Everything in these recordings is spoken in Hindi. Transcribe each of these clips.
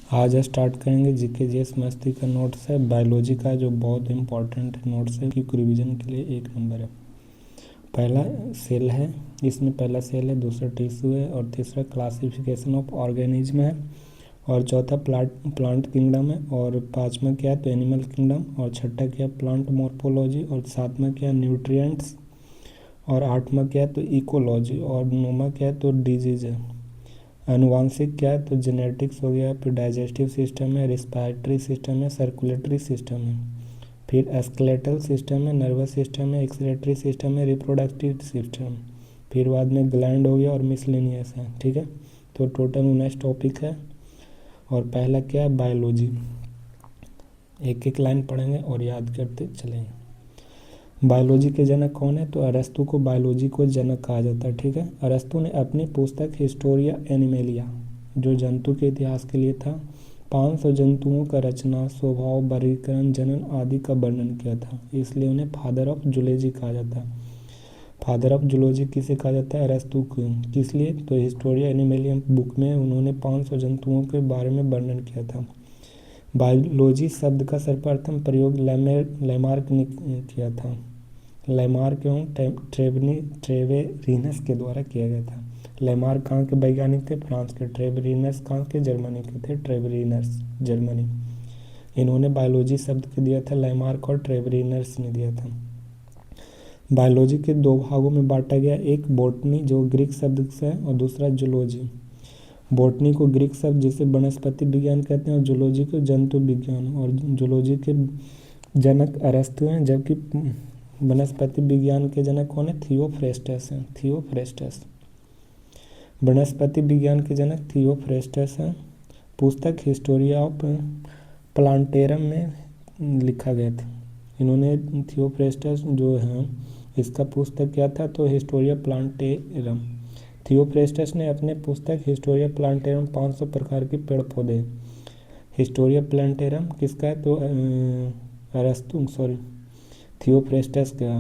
आज स्टार्ट करेंगे जीके जीएस मस्ती का नोट्स है बायोलॉजी का, जो बहुत इंपॉर्टेंट नोट्स है क्योंकि रिवीजन के लिए 1 नंबर है। पहला सेल है, इसमें पहला सेल है, दूसरा टिश्यू है, और तीसरा क्लासिफिकेशन ऑफ ऑर्गेनिज्म है, और चौथा प्लांट किंगडम है, और पांचवा क्या है तो एनिमल किंगडम, और छठा क्या है प्लांट मॉर्फोलॉजी, और सातवां क्या है न्यूट्रिएंट्स, और आठवां क्या है तो इकोलॉजी, और नौवां क्या है तो डिजीज है। आनुवांशिक क्या है तो जेनेटिक्स हो गया, फिर डाइजेस्टिव सिस्टम है, रिस्पायरेटरी सिस्टम है, सर्कुलेटरी सिस्टम है, फिर स्केलेटल सिस्टम है, नर्वस सिस्टम है, एक्सक्रीटरी सिस्टम है, रिप्रोडक्टिव सिस्टम, फिर बाद में ग्लैंड हो गया और मिसलेनियस है। ठीक है, तो टोटल 19 टॉपिक है। और पहला क्या है बायोलॉजी, एक एक लाइन पढ़ेंगे और याद करते चलेंगे। बायोलॉजी के जनक कौन है तो अरस्तु को बायोलॉजी को जनक कहा जाता है। ठीक है, अरस्तु ने अपनी पुस्तक हिस्टोरिया एनिमेलिया, जो जंतु के इतिहास के लिए था, 500 जंतुओं का रचना, स्वभाव, वर्गीकरण, जनन आदि का वर्णन किया था, इसलिए उन्हें फादर ऑफ जूलॉजी कहा जाता है। फादर ऑफ जूलॉजी किसे कहा जाता है अरस्तु को, किस लिए तो हिस्टोरिया एनिमेलिया बुक में उन्होंने 500 जंतुओं के बारे में वर्णन किया था। बायोलॉजी शब्द का सर्वप्रथम प्रयोग लैमार्क ने किया था। लैमार्क एवं ट्रेवेरिनस के द्वारा किया गया था। लैमार्क कहाँ के वैज्ञानिक थे, फ्रांस के। ट्रेवेरिनस कहाँ के, जर्मनी के थे। ट्रेवेरिनस जर्मनी, इन्होंने बायोलॉजी शब्द के दिया था, लैमार्क और ट्रेवेरिनस ने दिया था। बायोलॉजी के 2 भागों में बांटा गया, एक बॉटनी जो ग्रीक शब्द से है, और दूसरा जूलॉजी। बॉटनी को ग्रीक शब्द जिसे वनस्पति विज्ञान कहते हैं, और जूलॉजी को जंतु विज्ञान, और जूलॉजी के जनक अरस्तु हैं, जबकि वनस्पति विज्ञान के जनक कौन है, थियोफ्रेस्टस हैं। थियोफ्रेस्टस वनस्पति विज्ञान के जनक थियोफ्रेस्टस हैं। पुस्तक हिस्टोरिया ऑफ प्लांटेरम में लिखा गया था। इन्होंने थियोफ्रेस्टस जो हैं, इसका पुस्तक क्या था तो हिस्टोरिया प्लांटेरम। थियोफ्रेस्टस ने अपने पुस्तक हिस्टोरिया प्लांटेरम 500 प्रकार के पेड़ पौधे। हिस्टोरिया प्लांटेरम किसका है तो अरस्तु थियोफ्रेस्टस का,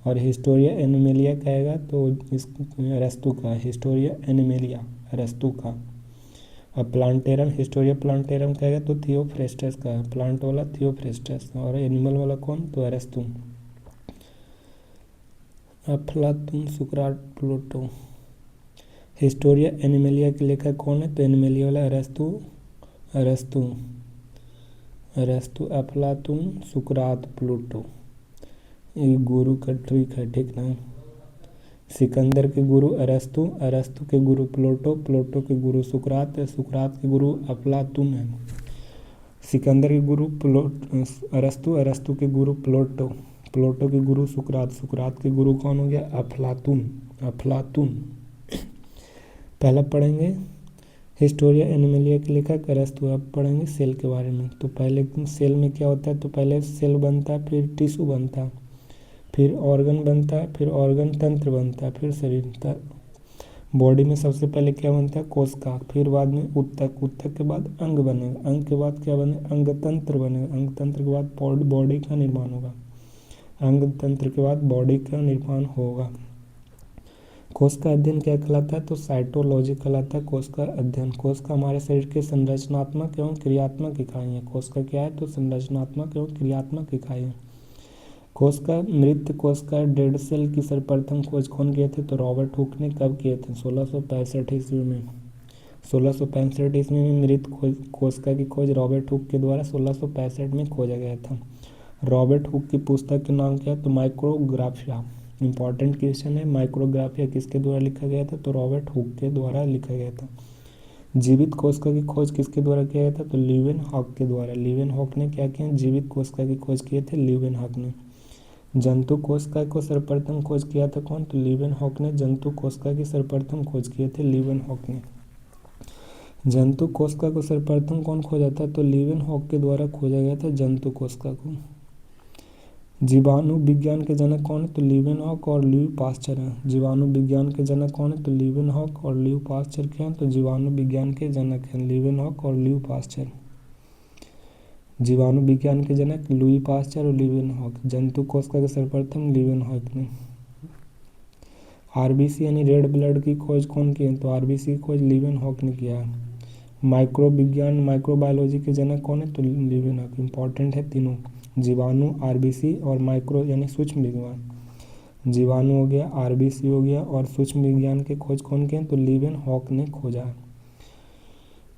और हिस्टोरिया एनिमेलिया कहेगा तो इस अरस्तु का। हिस्टोरिया एनिमेलिया अरस्तु का, और प्लांटेरम हिस्टोरिया प्लांटेरम कहेगा तो थियोफ्रेस्टस का। प्लांट वाला थियोफ्रेस्टस, और एनिमल वाला कौन तो अरस्तु। अफलातून, सुकरात, प्लूटो। हिस्टोरिया एनिमेलिया के लेखक कौन है तो एनिमेलिया वाला अरस्तु, अफलातून, सुकरात, प्लूटो। ये गुरु का ट्रिक है, ठीक ना। सिकंदर के गुरु अरस्तु, अरस्तु के गुरु प्लूटो, प्लूटो के गुरु सुकरात, सुकरात के गुरु अफलातून है। सिकंदर के गुरु अरस्तु, अरस्तु के गुरु प्लूटो, प्लूटो के गुरु सुकरात, सुकरात के गुरु कौन हो गया अफलातून। पहला पढ़ेंगे हिस्टोरिया एनिमेलिया के लेखक अरस्तु। अब पढ़ेंगे सेल के बारे में। तो पहले सेल में क्या होता है तो पहले सेल बनता है, फिर टिश्यू बनता है, फिर ऑर्गन बनता है, फिर ऑर्गन तंत्र बनता है, फिर शरीर। बॉडी में सबसे पहले क्या बनता है कोशिका, फिर बाद में ऊतक, ऊतक के बाद अंग बनेगा, अंग के बाद क्या बनेगा अंग तंत्र बनेगा, अंग तंत्र के बाद बॉडी का निर्माण होगा, अंग तंत्र के बाद बॉडी का निर्माण होगा। कोश का अध्ययन क्या कहलाता है तो साइटोलॉजी कहलाता है। कोश का अध्ययन, कोश का हमारे शरीर के संरचनात्मक एवं क्रियात्मक इकाई है। कोश का क्या है तो संरचनात्मक एवं क्रियात्मक इकाई है। कोश का मृत कोश का डेड सेल की सर्वप्रथम खोज कौन किए थे तो रॉबर्ट हुक ने कब किए थे 1665 ईस्वी में। 1665 ईस्वी में मृत कोशिका की खोज रॉबर्ट हुक के द्वारा 1665 में खोजा गया था। रॉबर्ट हुक की पुस्तक के नाम क्या है तो माइक्रोग्राफिया। इंपॉर्टेंट क्वेश्चन है, माइक्रोग्राफिया किसके द्वारा लिखा गया था तो रॉबर्ट हुक के द्वारा लिखा गया था। जीवित कोशिका की खोज किसके द्वारा किया गया था तो ल्यूवेन हॉक के द्वारा। ल्यूवेन हॉक ने क्या किया, जीवित कोशिका की खोज किए थे ल्यूवेन हॉक ने। जंतु कोशिका को सर्वप्रथम खोज किया था कौन तो ल्यूवेन हॉक ने। जंतु कोशिका की सर्वप्रथम खोज किए थे ल्यूवेन हॉक ने। जंतु कोशिका को सर्वप्रथम कौन खोजा था तो ल्यूवेन हॉक के द्वारा खोजा गया था जंतु कोशिका को। जीवाणु विज्ञान के जनक कौन है तो ल्यूवेन हॉक और ल्यू पास्चर हैं। जीवाणु विज्ञान के जनक कौन है तो ल्यूवेन हॉक और ल्यू पास्चर के हैं। तो जीवाणु विज्ञान के जनक हैं ल्यूवेन हॉक और ल्यू पास्चर। जीवाणु विज्ञान के जनक लुई पास्चर और ल्यूवेन हॉक। जंतु कोशिका के सर्वप्रथम ल्यूवेन हॉक ने। आरबीसी यानी रेड ब्लड की खोज कौन की है तो आरबीसी की खोज ल्यूवेन हॉक ने किया है। माइक्रोविज्ञान माइक्रोबायोलॉजी के जनक कौन है? तो लीवेनहॉक। इंपॉर्टेंट है तीनों, जीवाणु, आरबीसी और माइक्रो यानी सूक्ष्म विज्ञान। जीवाणु हो गया, आरबीसी हो गया और सूक्ष्म विज्ञान के खोज कौन के हैं? तो लीवेनहॉक ने खोजा।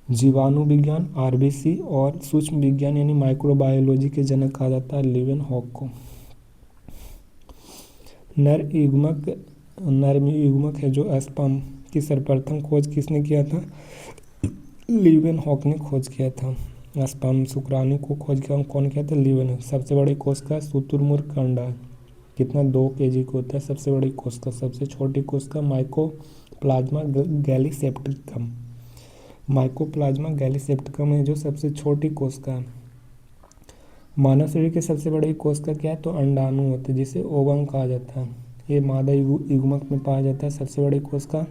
जीवाणु विज्ञान, आरबीसी और सूक्ष्म विज्ञान यानी माइक्रोबायोलॉजी के जनक कहा जाता है लीवेनहॉक को। नर युग्मक है जो स्पर्म की सर्वप्रथम खोज किसने किया था? लीवेनहॉक ने खोज किया था। स्पर्म शुक्राणु को खोज किया कौन किया था? लीवेनहॉक। सबसे बड़े कोशिका शुतुरमुर्ग का अंडा कितना 2 kg का होता है सबसे बड़ी कोशिका। सबसे छोटी कोशिका माइकोप्लाज्मा गैलीसेप्टिकम। माइकोप्लाज्मा गैलीसेप्टिकम है जो सबसे छोटी कोशिका है। मानव शरीर के सबसे बड़ी कोशिका क्या है? तो अंडाणु होते हैं जिसे ओवम कहा जाता है। ये मादा युग्मक में पाया जाता है सबसे बड़ी कोशिका।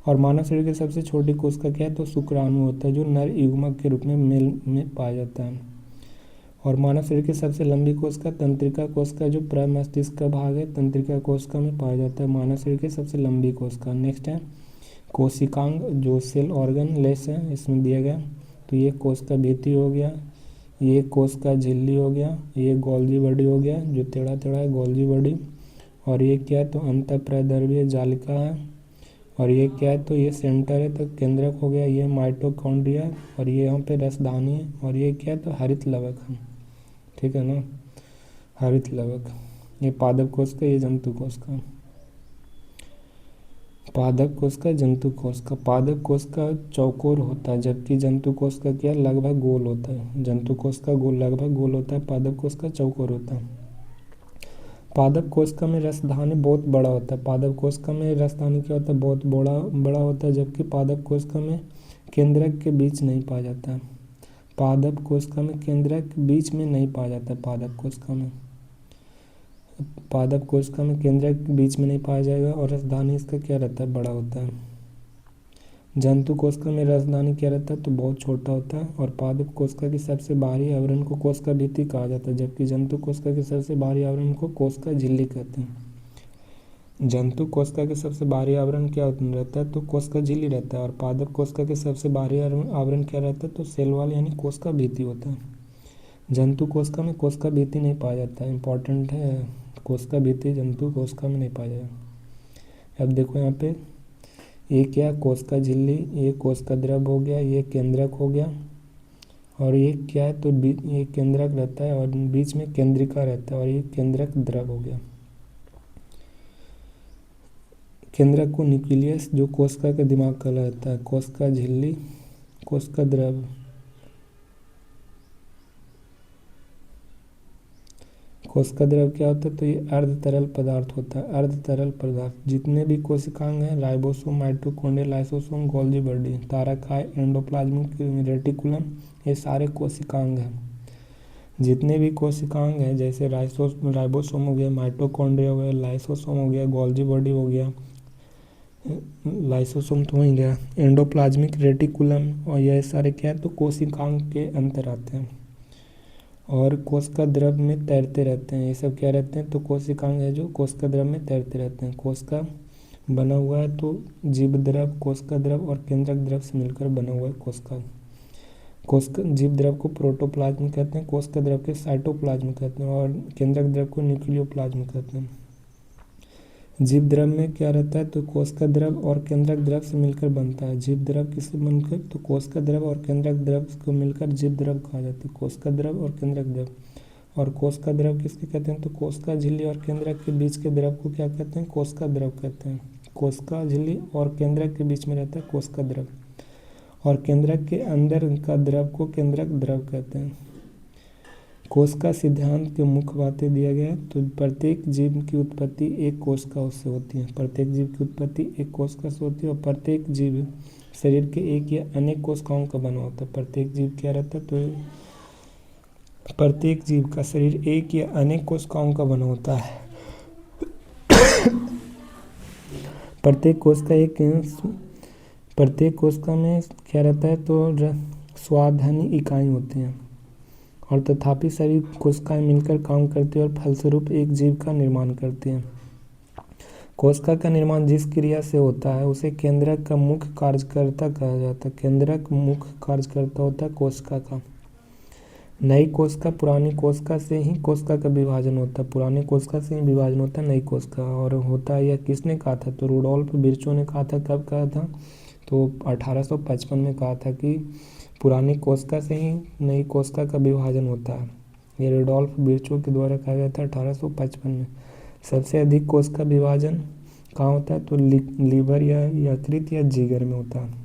और मानव शरीर की सबसे छोटी कोशिका क्या है? तो शुक्राणु होता है जो नर युग्मक के रूप में मेल में पाया जाता है। और मानव शरीर की सबसे लंबी कोशिका तंत्रिका कोशिका जो प्रमस्तिष्क का भाग है तंत्रिका कोशिका में पाया जाता है। मानव शरीर की सबसे लंबी कोशिका। नेक्स्ट है कोशिकांग जो सेल ऑर्गन लेस है इसमें दिया गया। तो ये कोशिका भित्ति हो गया, ये कोशिका झिल्ली हो गया, ये गोल्जी बॉडी हो गया जो टेढ़ा टेढ़ा है गोल्जी बॉडी। और ये क्या है? तो अंतःप्रद्रव्य जालिका है। और ये क्या है? तो ये सेंटर है तो केंद्रक हो गया। ये माइटोकॉन्ड्रिया और ये यहाँ पे रसधानी है। और ये क्या है? तो हरित लवक है, ठीक है ना, हरित लवक। ये पादप कोशिका, ये जंतु कोशिका। पादप कोशिका, जंतु कोशिका। पादप कोशिका चौकोर होता है जबकि जंतु कोशिका क्या लगभग गोल होता है। जंतु कोशिका गोल लगभग गोल होता है, पादप कोशिका चौकोर होता है। पादप कोशिका में रसधानी बहुत बड़ा होता है। पादप कोशिका में रसधानी क्या होता है? बहुत बड़ा होता है जबकि पादप कोशिका में केंद्रक के बीच नहीं पाया जाता है। पादप कोशिका में केंद्रक बीच में नहीं पाया जाता है। पादप कोशिका में केंद्रक बीच में नहीं पाया जाएगा और रसधानी इसका क्या रहता है? बड़ा होता है। जंतु कोशिका में रसधानी क्या रहता है? तो बहुत छोटा होता है। और पादप कोशिका की सबसे बाहरी आवरण को कोशिका भित्ति कहा जाता है जबकि जंतु कोशिका के सबसे बाहरी आवरण को कोशिका झिल्ली कहते हैं। जंतु कोशिका के सबसे बाहरी आवरण क्या रहता है? तो कोशिका झिल्ली रहता है। और पादप कोशिका के सबसे बाहरी आवरण क्या रहता है? तो सेल वॉल यानी कोशिका भित्ति होता है। जंतु कोशिका में कोशिका भित्ति नहीं पाया जाता है। इंपॉर्टेंट है, कोशिका भित्ति जंतु कोशिका में नहीं पाया जाएगा। अब देखो यहाँ पे ये क्या? कोशिका झिल्ली, ये कोशिका द्रव हो गया, ये केंद्रक हो गया। और ये क्या है? तो ये केंद्रक रहता है और बीच में केंद्रिका रहता है और ये केंद्रक द्रव हो गया। केंद्रक को न्यूक्लियस जो कोशिका का दिमाग कहलाता है। कोशिका झिल्ली, कोशिका द्रव। कोशिका द्रव क्या होता है? तो ये अर्ध तरल पदार्थ होता है। अर्ध तरल पदार्थ जितने भी कोशिकांग हैं ribosome, mitochondria, lysosome, Golgi body, तारकाय, एंडोप्लाज्मिक रेटिकुलम, ये सारे कोशिकांग हैं। जितने भी कोशिकांग हैं जैसे राइबोसोम हो गया, माइटोकॉन्ड्रिया हो गया, लाइसोसोम हो गया, गोल्जी बॉडी हो गया, लाइसोसोम तो वहीं गया, एंडोप्लाज्मिक रेटिकुलम, और यह सारे क्या है? तो कोशिकांग के अंतर आते हैं और कोशिका द्रव में तैरते रहते हैं। ये सब क्या रहते हैं? तो कोशिकांग है जो कोशिका द्रव में तैरते रहते हैं। कोशिका बना हुआ है तो जीव द्रव, कोशिका द्रव और केंद्रक द्रव से मिलकर बना हुआ है कोशिका। जीव द्रव को प्रोटोप्लाज्म कहते हैं, कोशिका द्रव के साइटोप्लाज्म कहते हैं और केंद्रक द्रव को न्यूक्लियोप्लाज्म कहते हैं। जीव द्रव में क्या रहता है? तो कोशिका द्रव और केंद्रक द्रव से मिलकर बनता है। जीव द्रव किससे बनकर? तो कोशिका द्रव और केंद्रक द्रव को मिलकर जीव द्रव कहा जाता है। कोशिका द्रव और केंद्रक द्रव। और कोशिका द्रव किसके कहते हैं? तो कोशिका झिल्ली और केंद्रक के बीच के द्रव को क्या कहते हैं? कोशिका द्रव कहते हैं। कोशिका झिल्ली और केंद्रक के बीच में रहता है कोशिका द्रव और केंद्रक के अंदर का द्रव को केंद्रक द्रव कहते हैं। कोशिका सिद्धांत के मुख्य बातें दिया गया है। तो प्रत्येक जीव की उत्पत्ति एक कोशिका से होती है। प्रत्येक जीव की उत्पत्ति एक कोशिका से होती है और प्रत्येक जीव शरीर के एक या अनेक कोशिकाओं का बना होता है। प्रत्येक जीव क्या रहता है? तो प्रत्येक जीव का शरीर एक या अनेक कोशिकाओं का बना होता है। प्रत्येक कोशिका में क्या रहता है? तो स्वाधीन इकाई होती हैं और तथापि सभी कोशिकाएं मिलकर काम करती हैं और फलस्वरूप एक जीव का निर्माण करती हैं। कोशिका का निर्माण जिस क्रिया से होता है उसे केंद्रक का मुख्य कार्यकर्ता कहा जाता है। केंद्रक मुख्य कार्यकर्ता होता है कोशिका का। नई कोशिका पुरानी कोशिका से ही कोशिका का विभाजन होता है। पुरानी कोशिका से ही विभाजन होता है नई कोशिका। और होता है, यह किसने कहा था? तो रुडोल्फ विर्चो ने कहा था। कब कहा था? तो 1855 में कहा था कि पुरानी कोशिका से ही नई कोशिका का विभाजन होता है। ये रुडोल्फ विर्चो के द्वारा कहा गया था 1855 में। सबसे अधिक कोशिका विभाजन कहाँ होता है? तो लीवर या यकृत या जिगर में होता है।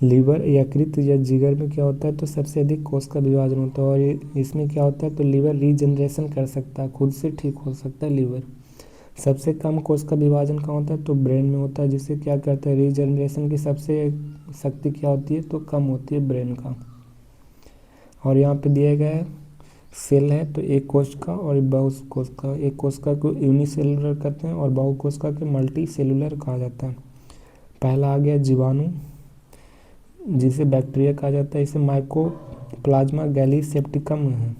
लीवर, यकृत या जिगर में क्या होता है? तो सबसे अधिक कोशिका विभाजन होता है। और इसमें क्या होता है? तो लीवर रीजनरेशन कर सकता है, खुद से ठीक हो सकता है लीवर। सबसे कम कोशिका विभाजन कहाँ होता है? तो ब्रेन में होता है। जिससे क्या करता है? रीजनरेशन की सबसे शक्ति क्या होती है? तो कम होती है ब्रेन का। और यहाँ पे दिया गया है सेल है तो एक कोशिका और बहु कोशिका। एक कोशिका को यूनिसेलुलर कहते हैं और बहु कोशिका के मल्टी सेलुलर कहा जाता है। पहला आ गया जीवाणु, जिसे बैक्टीरिया कहा जाता है। इसे माइकोप्लाज्मा गैलीसेप्टिकम है।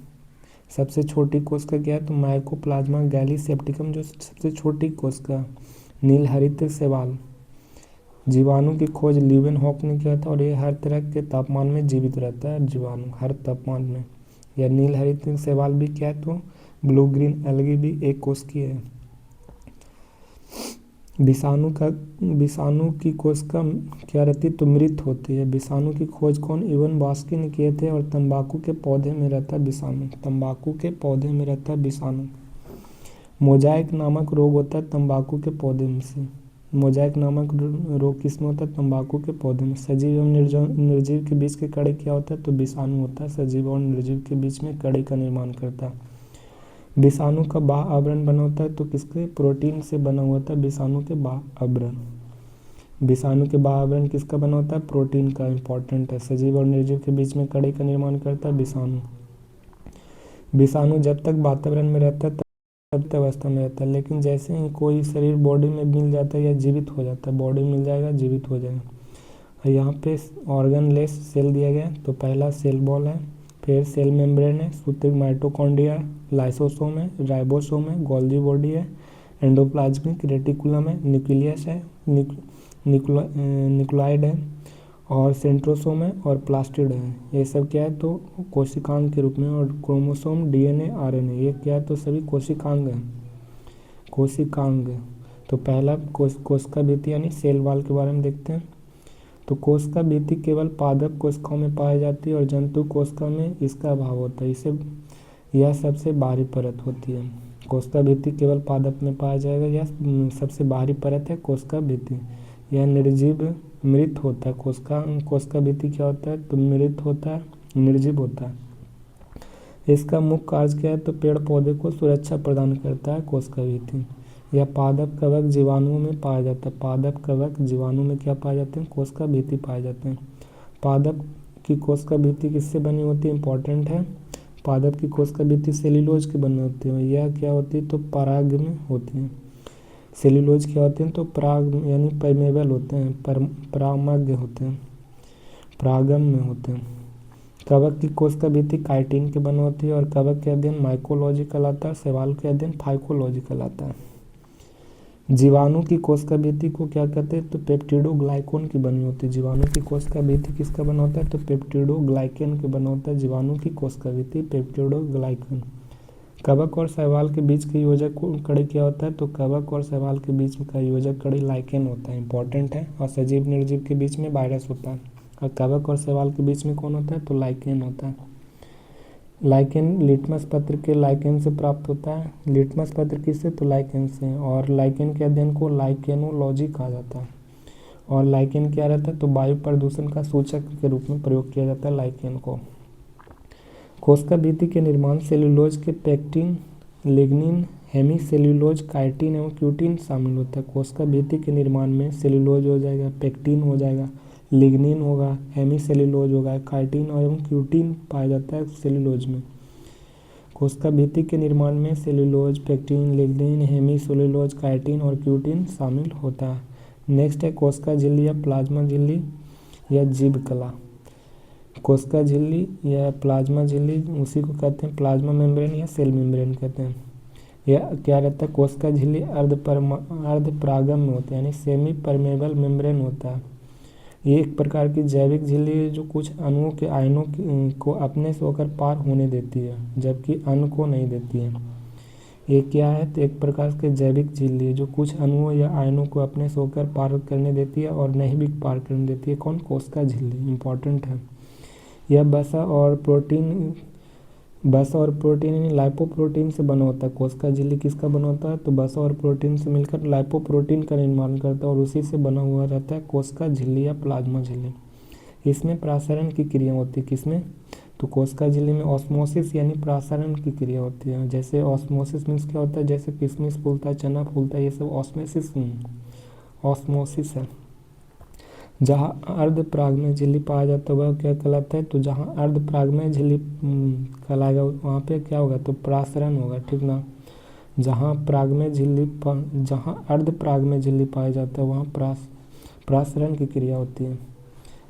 सबसे छोटी कोशिका क्या है? तो माइकोप्लाज्मा गैलीसेप्टिकम जो सबसे छोटी कोशिका। नीलहरित शैवाल, जीवाणु की खोज लीवेनहॉक ने किया था और ये हर तरह के तापमान में जीवित रहता है। जीवाणु हर तापमान में। या नीलहरित शैवाल भी क्या है? तो ब्लू ग्रीन एल्गी भी एक कोशिकीय है। विषाणु की कोशिका क्या रहती है? तो मृत होती है। विषाणु की खोज कौन? इवन बास्की ने किए थे। और तंबाकू के पौधे में रहता है विषाणु। तंबाकू के पौधे में रहता है विषाणु। मोजाइक नामक रोग होता है तंबाकू के पौधे में से। मोजाइक नामक रोग किसमें होता है? तंबाकू के पौधे में। सजीव एवं निर्जीव के बीच के कड़े क्या होता है? तो विषाणु होता है। सजीव और निर्जीव के बीच में कड़े का निर्माण करता है। विषाणु का बाह्य आवरण बना होता है तो किसके? प्रोटीन से बना हुआ होता है विषाणु के बाह्य आवरण। विषाणु के बाह्य आवरण किसका बना होता है? प्रोटीन का। इंपॉर्टेंट है। सजीव और निर्जीव के बीच में कड़े का निर्माण करता है विषाणु। विषाणु जब तक वातावरण में रहता है तब अवस्था में रहता है, लेकिन जैसे ही कोई शरीर बॉडी में मिल जाता है या जीवित हो जाता है, बॉडी मिल जाएगा जीवित हो जाएगा। और यहाँ पे ऑर्गन लेस सेल दिया गया। तो पहला सेल वॉल है, फिर सेल मेम्ब्रेन है, सूत्रिक माइटोकॉन्ड्रिया, लाइसोसोम है, राइबोसोम है, गोल्गी बॉडी है, एंडोप्लाज्मिक रेटिकुलम है, न्यूक्लियस है, न्यूक्लियोइड है और सेंट्रोसोम है और प्लास्टिड है। ये सब क्या है? तो कोशिकांग के रूप में। और क्रोमोसोम, डीएनए, आरएनए ये क्या है? तो सभी कोशिकांग है। कोशिकांग। तो पहला कोशिका भित्ति यानी सेल वॉल के बारे में देखते हैं। तो कोशिका भित्ति केवल पादप कोशिकाओं में पाई जाती है और जंतु कोशिका में इसका अभाव होता है। इसे यह सबसे बाहरी परत होती है। कोशिका भित्ति केवल पादप में पाया जाएगा। यह सबसे बाहरी परत है कोशिका भित्ति। यह निर्जीव मृत होता है। कोशिका भित्ति क्या होता है? तो मृत होता है, निर्जीव होता है। इसका मुख्य कार्य क्या है? तो पेड़ पौधे को सुरक्षा प्रदान करता है कोशिका भित्ति। यह पादप कवक जीवाणुओं में पाया जाता है। पादप कवक जीवाणु में क्या पाए जाते हैं? कोशिका भित्ति पाए जाते हैं। पादप की कोशिका भित्ति किससे बनी होती है? इंपॉर्टेंट है। पादप की कोशिका भित्ति सेल्यूलोज की बनी होती है। यह क्या होती है? तो पराग में होती है। सेल्यूलोज क्या होते हैं? तो पराग यानी परमेबल होते हैं, परागमग्न होते हैं, परागम में होते हैं। कवक की कोशिका भित्ति काइटिन के बनी होती है और कवक के अध्ययन माइकोलॉजी कहलाता है। शैवाल के अध्ययन फाइकोलॉजी कहलाता है। जीवाणु की कोशिका भित्ति को क्या कहते हैं? तो पेप्टिडोग्लाइकन की बनी होती है। जीवाणु की कोशिका भित्ति किसका बना होता है? तो पेप्टिडोग्लाइकन के बना होता है जीवाणु की कोशिका भित्ति, पेप्टिडोग्लाइकन। कवक और शैवाल के बीच के योजक कड़ी क्या होता है? तो कवक और शैवाल के बीच का योजक कड़ी लाइकेन होता है। इंपॉर्टेंट है। और सजीव निर्जीव के बीच में वायरस होता है और कवक और शैवाल के बीच में कौन होता है? तो लाइकेन होता है। लाइकेन लिटमस पत्र के लाइकेन से प्राप्त होता है। लिटमस पत्र किससे? तो लाइकेन से। और लाइकेन के अध्ययन को लाइकेनोलॉजी कहा जाता है। और लाइकेन क्या रहता है? तो वायु प्रदूषण का सूचक के रूप में प्रयोग किया जाता है लाइकेन को। कोशिका भित्ति के निर्माण सेल्यूलोज के पेक्टिन, लिग्निन, हेमीसेल्यूलोज, काइटिन एवं क्यूटिन शामिल होता है। कोशिका भित्ति के निर्माण में सेल्यूलोज हो जाएगा, पेक्टिन हो जाएगा, लिग्निन होगा, हेमीसेल्यूलोज होगा, काइटिन और एवं क्यूटिन पाया जाता है सेल्यूलोज में। कोशिका भित्ति के निर्माण में cellulose, pectin, lignin, hemicellulose, chitin और क्यूटिन शामिल होता है। नेक्स्ट है कोशिका झिल्ली या प्लाज्मा झिल्ली या जीव कला। कोशिका झिल्ली या प्लाज्मा झिल्ली उसी को कहते हैं प्लाज्मा मेम्ब्रेन या सेल मेम्ब्रेन कहते हैं। यह क्या रहता है, कोशिका झिल्ली अर्ध परागम में होता है, यानी सेमी परमेबल मेम्ब्रेन होता है। ये एक प्रकार की जैविक झिल्ली है जो कुछ अणुओं के आयनों को अपने से होकर पार होने देती है, जबकि अन्य को नहीं देती है। ये क्या है, तो एक प्रकार की जैविक झिल्ली है जो कुछ अणुओं या आयनों को अपने से होकर पार करने देती है और नहीं भी पार करने देती है। कौन, कोशिका झिल्ली, इंपॉर्टेंट है। यह वसा और प्रोटीन यानी लाइपोप्रोटीन से बना होता है। कोशिका झिल्ली किसका बना होता है, तो वसा और प्रोटीन से मिलकर लाइपोप्रोटीन का निर्माण करता है और उसी से बना हुआ रहता है कोशिका झिल्ली या प्लाज्मा झिल्ली। इसमें प्रासरण की क्रिया होती है, किसमें, तो कोशिका झिल्ली में ऑस्मोसिस यानी प्रासरण की क्रिया होती है। जैसे ऑस्मोसिस मीन्स क्या होता है, जैसे किशमिश फूलता है, चना फूलता है, ये सब ऑस्मोसिस है। जहाँ अर्ध परागमय झिल्ली पाया जाता है वह क्या कहलाता है, तो जहाँ अर्ध परागमय झिल्ली कहलाएगा वहाँ पे क्या होगा, तो प्रासरण होगा, ठीक ना। जहाँ अर्ध परागमय झिल्ली पाया जाता है वहाँ प्रासरण की क्रिया होती है।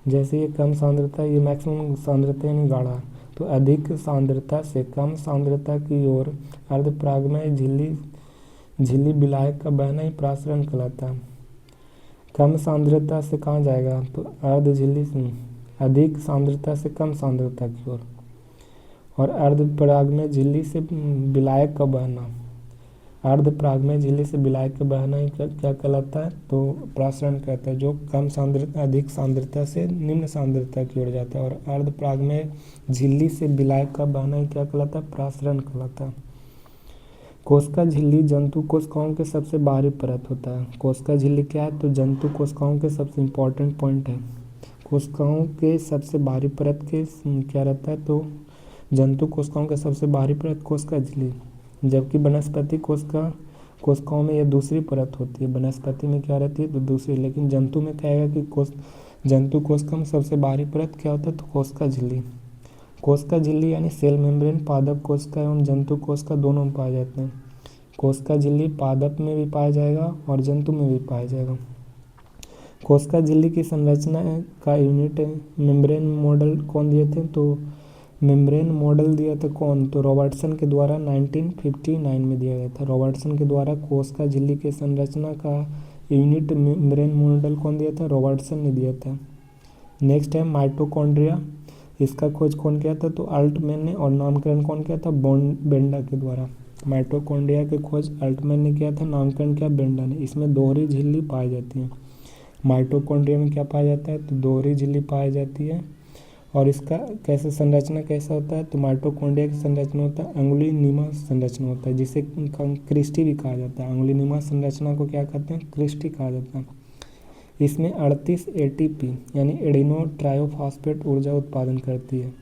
जैसे ये कम सांद्रता, ये मैक्सिमम सांद्रता यानी गाढ़ा, तो अधिक सांद्रता से कम सांद्रता की ओर अर्ध परागमय झिल्ली विलायक का बहना ही प्रासरण कहलाता है। कम सांद्रता से कहाँ जाएगा, तो अर्ध झिल्ली से अधिक सांद्रता से कम सांद्रता की ओर, और अर्ध परागमय झिल्ली से विलायक का बहना, अर्ध परागमय झिल्ली से विलायक का बहना ही क्या कहलाता है, तो प्रासरण कहता है। जो कम सांद्रता अधिक सांद्रता से निम्न सांद्रता की ओर जाता है, और अर्ध परागमय झिल्ली से विलायक का बहना ही क्या कहलाता है, प्रासरण कहलाता है। कोशिका झिल्ली जंतु कोशिकाओं के सबसे बाहरी परत होता है। कोशिका झिल्ली क्या है, तो जंतु कोशिकाओं के सबसे इम्पोर्टेंट पॉइंट है। कोशिकाओं के सबसे बाहरी परत के क्या रहता है, तो जंतु कोशिकाओं के सबसे बाहरी परत कोशिका झिल्ली, जबकि वनस्पति कोशिकाओं में यह दूसरी परत होती है। वनस्पति में क्या रहती है, तो दूसरी, लेकिन जंतु में क्या है कि जंतु कोशिका में सबसे बाहरी परत क्या होता है, तो कोशिका झिल्ली। कोशिका झिल्ली यानी सेल मेम्ब्रेन पादप कोशिका एवं जंतु कोशिका दोनों में पाए जाते हैं। कोशिका झिल्ली पादप में भी पाया जाएगा और जंतु में भी पाया जाएगा। कोशिका झिल्ली की संरचना का यूनिट मेम्ब्रेन मॉडल कौन दिए थे, तो मेम्ब्रेन मॉडल दिया था कौन, तो रॉबर्टसन के द्वारा 1959 में दिया गया था। रॉबर्टसन के द्वारा कोशिका झिल्ली के संरचना का यूनिट मेम्ब्रेन मॉडल कौन दिया था, रॉबर्टसन ने दिया था। नेक्स्ट है माइटोकॉन्ड्रिया, इसका खोज कौन किया था, तो अल्टमैन ने, और नामकरण कौन किया था, बेंडा के द्वारा। माइटोकॉन्ड्रिया की खोज अल्टमैन ने किया था, नामकरण किया बेंडा ने। इसमें दोहरी झिल्ली पाई जाती है। माइटोकॉन्ड्रिया में क्या पाया जाता है, तो दोहरी झिल्ली पाई जाती है। और इसका कैसे संरचना कैसा होता है, तो माइटोकॉन्ड्रिया की संरचना होता है अंगुलीनुमा संरचना होता है, जिसे क्रिस्टी भी कहा जाता है। अंगुलीनुमा संरचना को क्या कहते हैं, क्रिस्टी कहा जाता है। इसमें 38 एटीपी यानी एडिनो ट्रायोफॉस्फेट ऊर्जा उत्पादन करती है।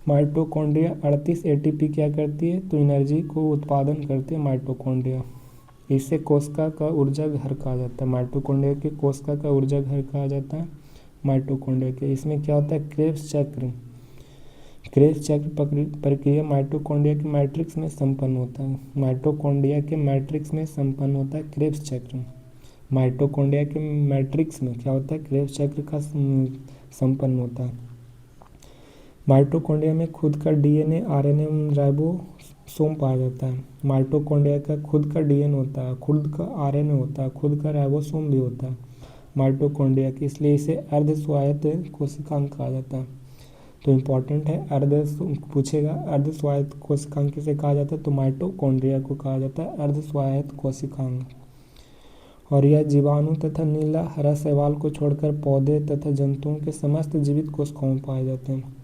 माइटोकॉन्ड्रिया 38 एटीपी क्या करती है, तो एनर्जी को उत्पादन करती है माइटोकॉन्ड्रिया। इसे कोशिका का ऊर्जा घर कहा जाता है। माइटोकॉन्ड्रिया के कोशिका का ऊर्जा घर कहा जाता है माइटोकॉन्ड्रिया के। इसमें क्या होता है, क्रेब्स चक्र प्रक्रिया माइटोकॉन्ड्रिया के मैट्रिक्स में संपन्न होता है। माइटोकॉन्ड्रिया के मैट्रिक्स में संपन्न होता है क्रेब्स चक्र। माइटोकॉन्ड्रिया के मैट्रिक्स में क्या होता है, क्रेब्स चक्र का संपन्न होता है। माइटोकॉन्ड्रिया में खुद का डीएनए, आरएनए एवं राइबोसोम पाया जाता है। माइटोकॉन्ड्रिया का खुद का डीएनए होता है, खुद का आरएनए होता है, खुद का राइबोसोम भी होता है माइटोकॉन्ड्रिया की, इसलिए इसे अर्ध स्वायत्त कोशिकांग कहा जाता है। तो इम्पॉर्टेंट है, पूछेगा अर्ध स्वायत्त कोशिकांग किसे कहा जाता है, तो माइटोकॉन्ड्रिया को कहा जाता है अर्ध स्वायत्त कोशिकांग। और यह जीवाणु तथा नीला हरा शैवाल को छोड़कर पौधे तथा जंतुओं के समस्त जीवित कोशिकाओं में पाए जाते हैं।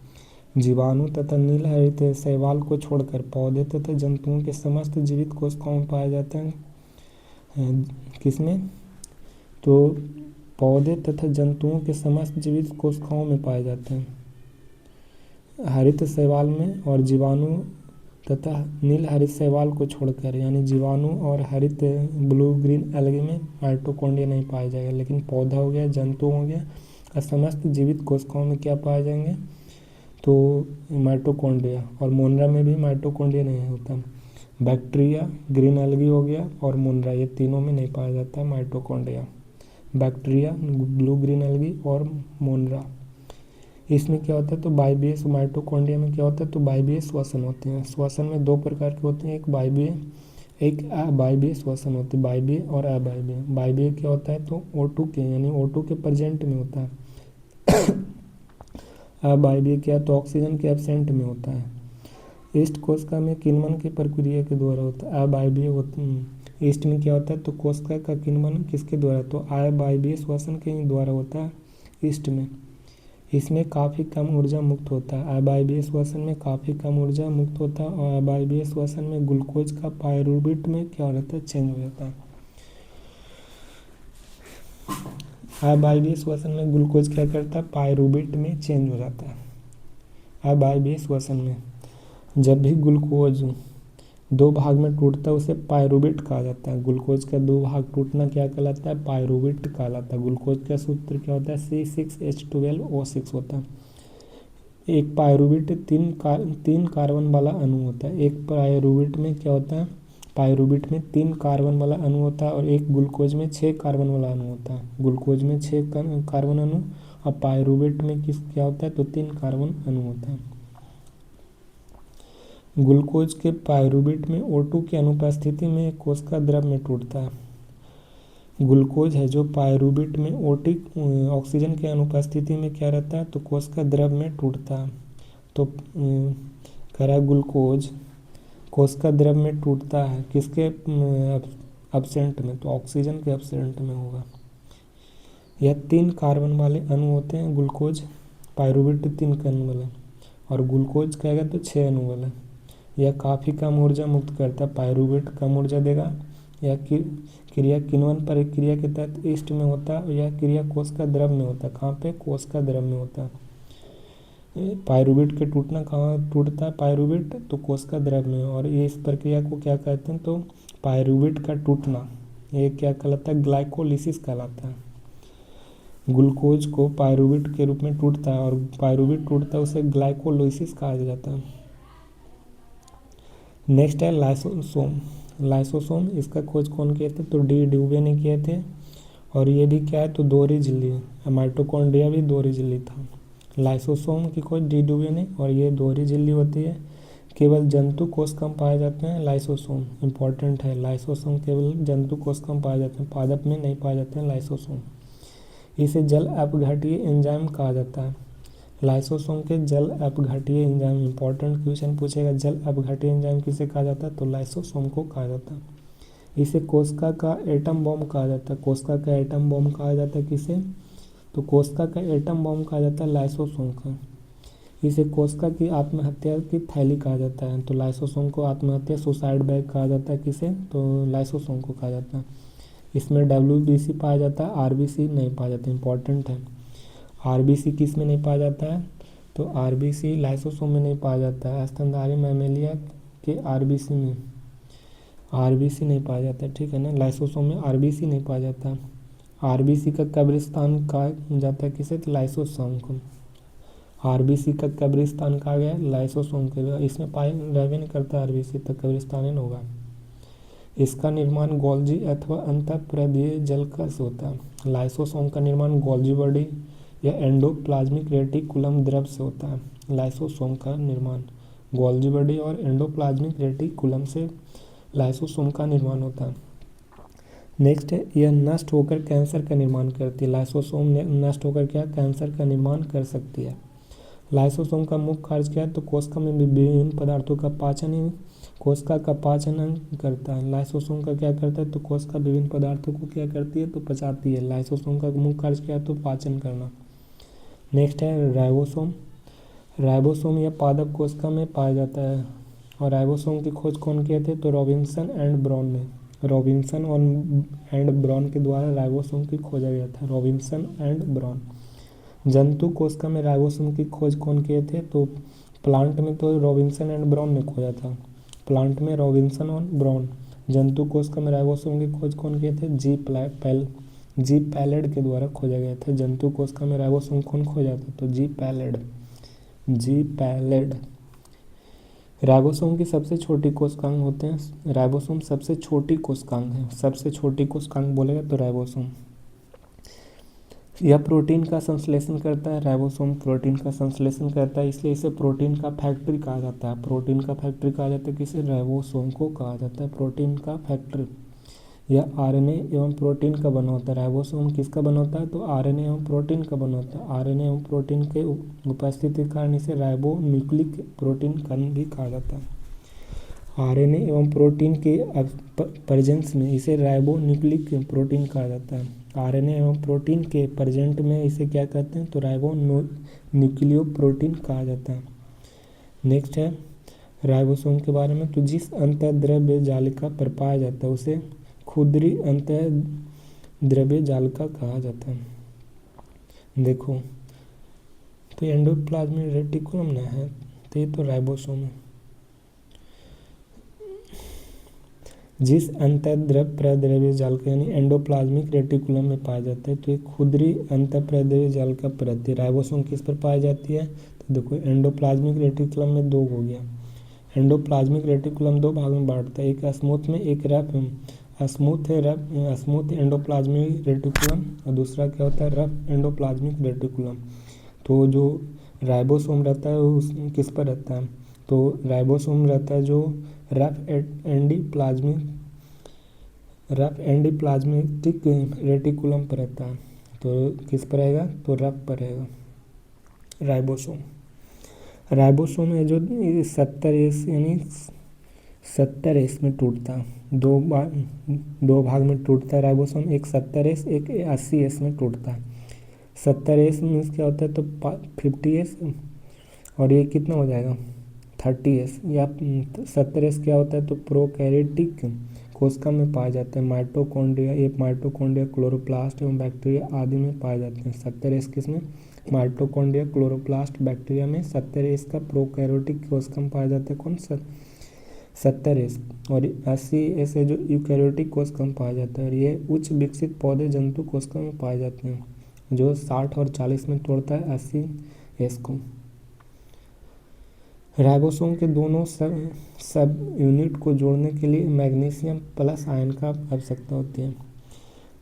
जीवाणु तथा नील हरित शैवाल को छोड़कर पौधे तथा जंतुओं के समस्त जीवित कोशिकाओं में पाए जाते हैं। किसमें, तो पौधे तथा जंतुओं के समस्त जीवित कोशिकाओं में पाए जाते हैं, हरित शैवाल में। और जीवाणु तथा नील हरित शैवाल को छोड़कर, यानी जीवाणु और हरित ब्लू ग्रीन एल्गी में माइटोकॉन्ड्रिया नहीं पाया जाएगा, लेकिन पौधा हो गया, जंतु हो गया और समस्त जीवित कोशिकाओं में क्या पाए जाएंगे, तो माइटोकॉन्ड्रिया। और मोनरा में भी माइटोकॉन्ड्रिया नहीं होता। बैक्टीरिया, ग्रीन एल्गी हो गया और मोनरा, ये तीनों में नहीं पाया जाता है mitochondria. Bacteria, blue green algae और मोनरा। इसमें क्या होता है, तो बाइबियस, माइटोकॉन्ड्रिया में क्या होता है, तो बाइबियस श्वसन होते हैं। श्वसन में दो प्रकार के होते हैं, एक बाइबिय एक अवायवीय श्वसन होती है, वायवीय और अवायवीय। वायवीय क्या होता है तो O2 के यानी O2 के प्रेजेंट में होता है। अवायवीय क्या तो ऑक्सीजन के एब्सेंट में होता है। ईस्ट कोशिका में किण्वन की प्रक्रिया के द्वारा होता है। अवायवीय ईस्ट में क्या होता है तो कोशिका का किण्वन किसके द्वारा तो अवायवीय श्वसन के द्वारा होता है ईस्ट में। इसमें काफ़ी कम ऊर्जा मुक्त होता है। अवायवीय श्वसन में काफ़ी कम ऊर्जा मुक्त होता है और अवायवीय श्वसन में ग्लूकोज का पायरुवेट में क्या रहता है चेंज हो जाता है। अवायवीय श्वसन में ग्लूकोज क्या करता है पायरुवेट में चेंज हो जाता है। अवायवीय श्वसन में जब भी ग्लूकोज दो भाग में टूटता है उसे पायरुवेट कहा जाता है। ग्लूकोज का दो भाग टूटना क्या कहलाता है पायरुवेट कहलाता है। ग्लूकोज का सूत्र क्या होता है C6H12O6 होता है। एक पायरुवेट तीन कार्बन वाला अणु होता है। एक पायरुवेट में क्या होता है पायरुवेट में 3 कार्बन वाला अणु होता है और एक ग्लूकोज में 6 कार्बन वाला अणु होता है। ग्लूकोज में 6 कार्बन अणु और पायरुवेट में क्या होता है तो 3 कार्बन अणु होता है। ग्लूकोज के पायरुवेट में O2 की अनुपस्थिति में कोशिका द्रव में टूटता है। ग्लूकोज है जो पायरुवेट में ऑक्सीजन की अनुपस्थिति में क्या रहता है तो कोशिका द्रव में टूटता है। तो करा ग्लूकोज कोशिका द्रव में टूटता है किसके एब्सेंट में तो ऑक्सीजन के एब्सेंट में होगा। यह 3 कार्बन वाले अणु होते हैं। ग्लूकोज पायरुवेट 3 अणु वाले और ग्लूकोज कहेगा तो 6 अणु वाला। यह काफ़ी कम ऊर्जा मुक्त करता है। पायरुवेट कम ऊर्जा देगा। यह क्रिया किण्वन प्रक्रिया के तहत ईस्ट में होता है। यह क्रिया कोशिका द्रव में होता है। कहाँ पे कोशिका द्रव में होता है। पायरुवेट के टूटना कहाँ टूटता है पायरुवेट तो कोशिका द्रव में। और ये इस प्रक्रिया को क्या कहते हैं तो पायरुवेट का टूटना ये क्या कहलाता है ग्लाइकोलिसिस कहलाता है। ग्लूकोज को पायरुवेट के रूप में टूटता है और पायरुवेट टूटता है उसे ग्लाइकोलिसिस कहा जाता है। नेक्स्ट है लाइसोसोम। लाइसोसोम इसका खोज कौन किए थे तो डी ड्यूवे ने किए थे और ये भी क्या है तो दोहरी झिल्ली है। माइटोकॉन्ड्रिया भी दोहरी झिल्ली था। लाइसोसोम की खोज डी ड्यूवे ने और ये दोहरी झिल्ली होती है। केवल जंतु कोशिका में पाए जाते हैं लाइसोसोम इंपॉर्टेंट है। लाइसोसोम केवल जंतु कोशिका में पाए जाते हैं पादप में नहीं पाए जाते हैं लाइसोसोम। इसे जल अपघटनीय एंजाइम कहा जाता है। लाइसोसोम के जल अपघटनीय एंजाइम इंपॉर्टेंट क्वेश्चन पूछेगा जल अपघटनीय एंजाइम किसे कहा जाता है तो लाइसोसोम को कहा जाता है। इसे कोशिका का एटम बॉम्ब कहा जाता है। कोशिका का एटम बॉम्ब कहा जाता है किसे तो कोशिका का एटम बॉम्ब कहा जाता है लाइसोसोम का। इसे कोशिका की आत्महत्या की थैली कहा जाता है। तो लाइसोसोम को आत्महत्या सुसाइड बैग कहा जाता है किसे तो लाइसोसोम को कहा जाता है। इसमें WBC पाया जाता है RBC नहीं पाया जाता इंपॉर्टेंट है। RBC किस में नहीं पाया जाता है तो RBC लाइसोसोम में नहीं पाया जाता है। स्तनधारी मैमेलिया के RBC में RBC नहीं पाया जाता है ठीक है ना। लाइसोसोम में RBC नहीं पाया जाता। RBC का कब्रिस्तान कहा जाता है किसे तो लाइसोसोम को। RBC का कब्रिस्तान कहा गया लाइसोसोम के। इसमें पाए रहने नहीं करता RBC तक कब्रिस्तान ही होगा। इसका निर्माण गोल्जी अथवा अंतःप्रदेय जलका से होता है। लाइसोसोम का निर्माण गोल्जी बॉडी या एंडोप्लाज्मिक रेटिकुलम द्रव से होता है। लाइसोसोम का निर्माण गोल्जी बॉडी और एंडोप्लाज्मिक रेटिकुलम से लाइसोसोम का निर्माण होता है। नेक्स्ट है यह नष्ट होकर कैंसर का निर्माण करती है। लाइसोसोम नष्ट होकर क्या कैंसर का निर्माण कर सकती है। लाइसोसोम का मुख्य कार्य क्या है तो कोशिका में विभिन्न पदार्थों का पाचन कोशिका का पाचन करता है। लाइसोसोम का क्या करता है तो कोशिका विभिन्न पदार्थों को क्या करती है तो पचाती है। लाइसोसोम का मुख्य कार्य क्या है तो पाचन करना। नेक्स्ट है राइबोसोम। राइबोसोम यह पादप कोशिका में पाया जाता है और राइबोसोम की खोज कौन किए थे तो रॉबिन्सन एंड ब्राउन ने। रॉबिन्सन और एंड ब्राउन के द्वारा राइबोसोम की खोजा गया था। Robinson and brown. जंतु कोशिका में राइबोसोम की खोज कौन किए थे तो प्लांट में तो रॉबिन्सन एंड ब्राउन ने खोजा था। प्लांट में रॉबिन्सन और ब्राउन। जंतु कोशिका में राइबोसोम की खोज कौन किए थे जी पैलेड के द्वारा खोजा गया था। जंतु कोशिका में राइबोसोम कौन खोजा था तो जी पैलेड। राइबोसोम की सबसे छोटी कोशिकांग होते हैं। राइबोसोम सबसे छोटी कोशिकांग है। सबसे छोटी कोशिकांग बोलेगा तो राइबोसोम। यह प्रोटीन का संश्लेषण करता है, राइबोसोम प्रोटीन का संश्लेषण करता है, इसलिए इसे प्रोटीन का फैक्ट्री कहा जाता है। प्रोटीन का फैक्ट्री कहा जाता है किसे? राइबोसोम को कहा जाता है प्रोटीन का फैक्ट्री। यह आरएनए एवं प्रोटीन का बना होता है। राइबोसोम किसका बना होता है? तो आरएनए एवं प्रोटीन का बना होता है। आरएनए एवं प्रोटीन के उपस्थिति के कारण इसे राइबो न्यूक्लिक प्रोटीन भी कहा जाता है। आरएनए एवं प्रोटीन के प्रेजेंस में इसे राइबो न्यूक्लिक प्रोटीन कहा जाता है। आरएनए एवं प्रोटीन के प्रेजेंट में इसे क्या कहते हैं? तो राइबो न्यूक्लियो प्रोटीन कहा जाता है। नेक्स्ट है राइबोसोम के बारे में। तो जिस अंतःद्रव्य जालिका पर पाया जाता है उसे खुदरी अंतःद्रव्य जालिका कहा जाता है। देखो तो एंडोप्लाज्मिक रेटिकुलम ना है, तो ये तो राइबोसोम है। जिस अंतःद्रव्य जालिका यानी एंडोप्लाज्मिक रेटिकुलम में पाया जाता है तो ये खुदरी अंतःद्रव्य जालिका पर रहती है। राइबोसोम किस पर पाई जाती है? तो देखो एंडोप्लाज्मिक रेटिकुलम में दो हो गया। एंडोप्लाज्मिक रेटिकुलम दो भाग में बांटता है, एक स्मूथ में, एक रफ। स्मूथ एंडोप्लाज्मिक रेटिकुलम और दूसरा क्या होता है? Rough endoplasmic reticulum. तो जो राइबोसोम रहता है उस किस पर रहता है? तो राइबोसोम रहता है जो रफ एंडोप्लाज्मिक रेटिकुलम पर रहता है। तो किस पर रहेगा? तो रफ पर रहेगा राइबोसोम। राइबोसोम है जो 70S यानी 70S में टूटता है। दो भाग में टूटता है राइबोसोम, एक 70S एक 80S में टूटता है। 70S मीन्स क्या होता है? तो 50S और ये कितना हो जाएगा? 30S। या 70S क्या होता है? तो प्रोकैरियोटिक कोशिका में पाए जाते हैं। माइटोकॉन्ड्रिया क्लोरोप्लास्ट एवं बैक्टीरिया आदि में पाए जाते हैं। 70S किसमें? माइटोकॉन्ड्रिया क्लोरोप्लास्ट बैक्टीरिया में। 70S का प्रोकैरियोटिक कोशिका में पाया जाता है। कौन सा? 70S। और 80S है जो यूकैरियोटिक कोशिका में पाया जाता है। और ये उच्च विकसित पौधे जंतु कोशिका में पाए जाते हैं जो 60 और 40 में तोड़ता है 80S को। राइबोसोम के दोनों सब यूनिट को जोड़ने के लिए मैग्नीशियम प्लस आयन का आवश्यकता होती है।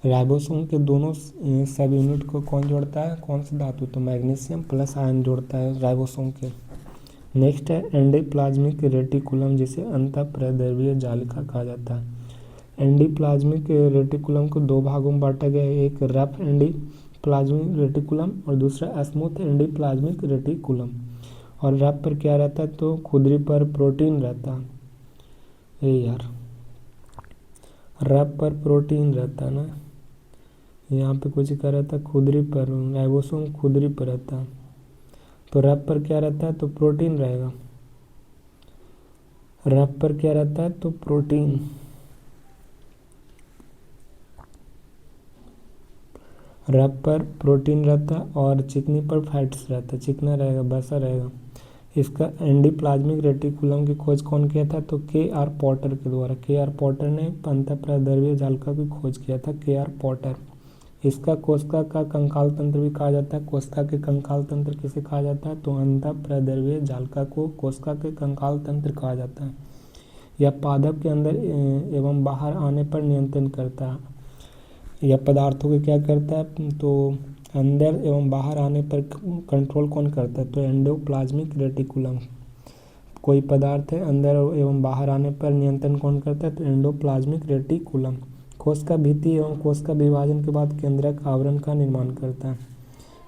राइबोसोम के दोनों सब यूनिट को कौन जोड़ता है? कौन सा धातु? तो मैग्नीशियम प्लस आयन जोड़ता है राइबोसोम के। नेक्स्ट है एंडोप्लाज्मिक रेटिकुलम, जिसे अंतःप्राद्रव्य जालिका कहा जाता है। एंडोप्लाज्मिक रेटिकुलम को दो भागों में बांटा गया है, एक रफ एंडोप्लाज्मिक रेटिकुलम और दूसरा स्मूथ एंडोप्लाज्मिक रेटिकुलम। और रफ पर क्या रहता है? तो खुदरी पर प्रोटीन रहता है। यार रफ पर प्रोटीन रहता है ना, यहाँ पे कुछ कह रहा था खुदरी पर, राइबोसोम खुदरी पर रहता है। तो रफ पर क्या रहता है? तो प्रोटीन रहेगा। रफ पर क्या रहता है? तो प्रोटीन। रफ पर प्रोटीन रहता है और चिकनी पर फैट्स रहता है। चिकना रहेगा, वैसा रहेगा। इसका एंडोप्लाज्मिक रेटिकुलम की खोज कौन किया था? तो K.R. पॉटर के द्वारा। K.R. पॉटर ने अंतःप्राद्रव्य जालिका की खोज किया था। K.R. पॉटर। इसका कोशिका का कंकाल तंत्र भी कहा जाता है। कोशिका के कंकाल तंत्र किसे कहा जाता है? तो अंतःप्राद्रव्य जालिका को कोशिका के कंकाल तंत्र कहा जाता है। यह पादप के अंदर एवं बाहर आने पर नियंत्रण करता है। यह पदार्थों के क्या करता है? तो अंदर एवं बाहर आने पर कंट्रोल कौन करता है? तो एंडोप्लाज्मिक रेटिकुलम। कोई पदार्थ है अंदर एवं बाहर आने पर नियंत्रण कौन करता है? तो एंडोप्लाज्मिक रेटिकुलम। कोशिका भित्ति एवं कोशिका विभाजन के बाद केंद्रक आवरण का निर्माण करता है।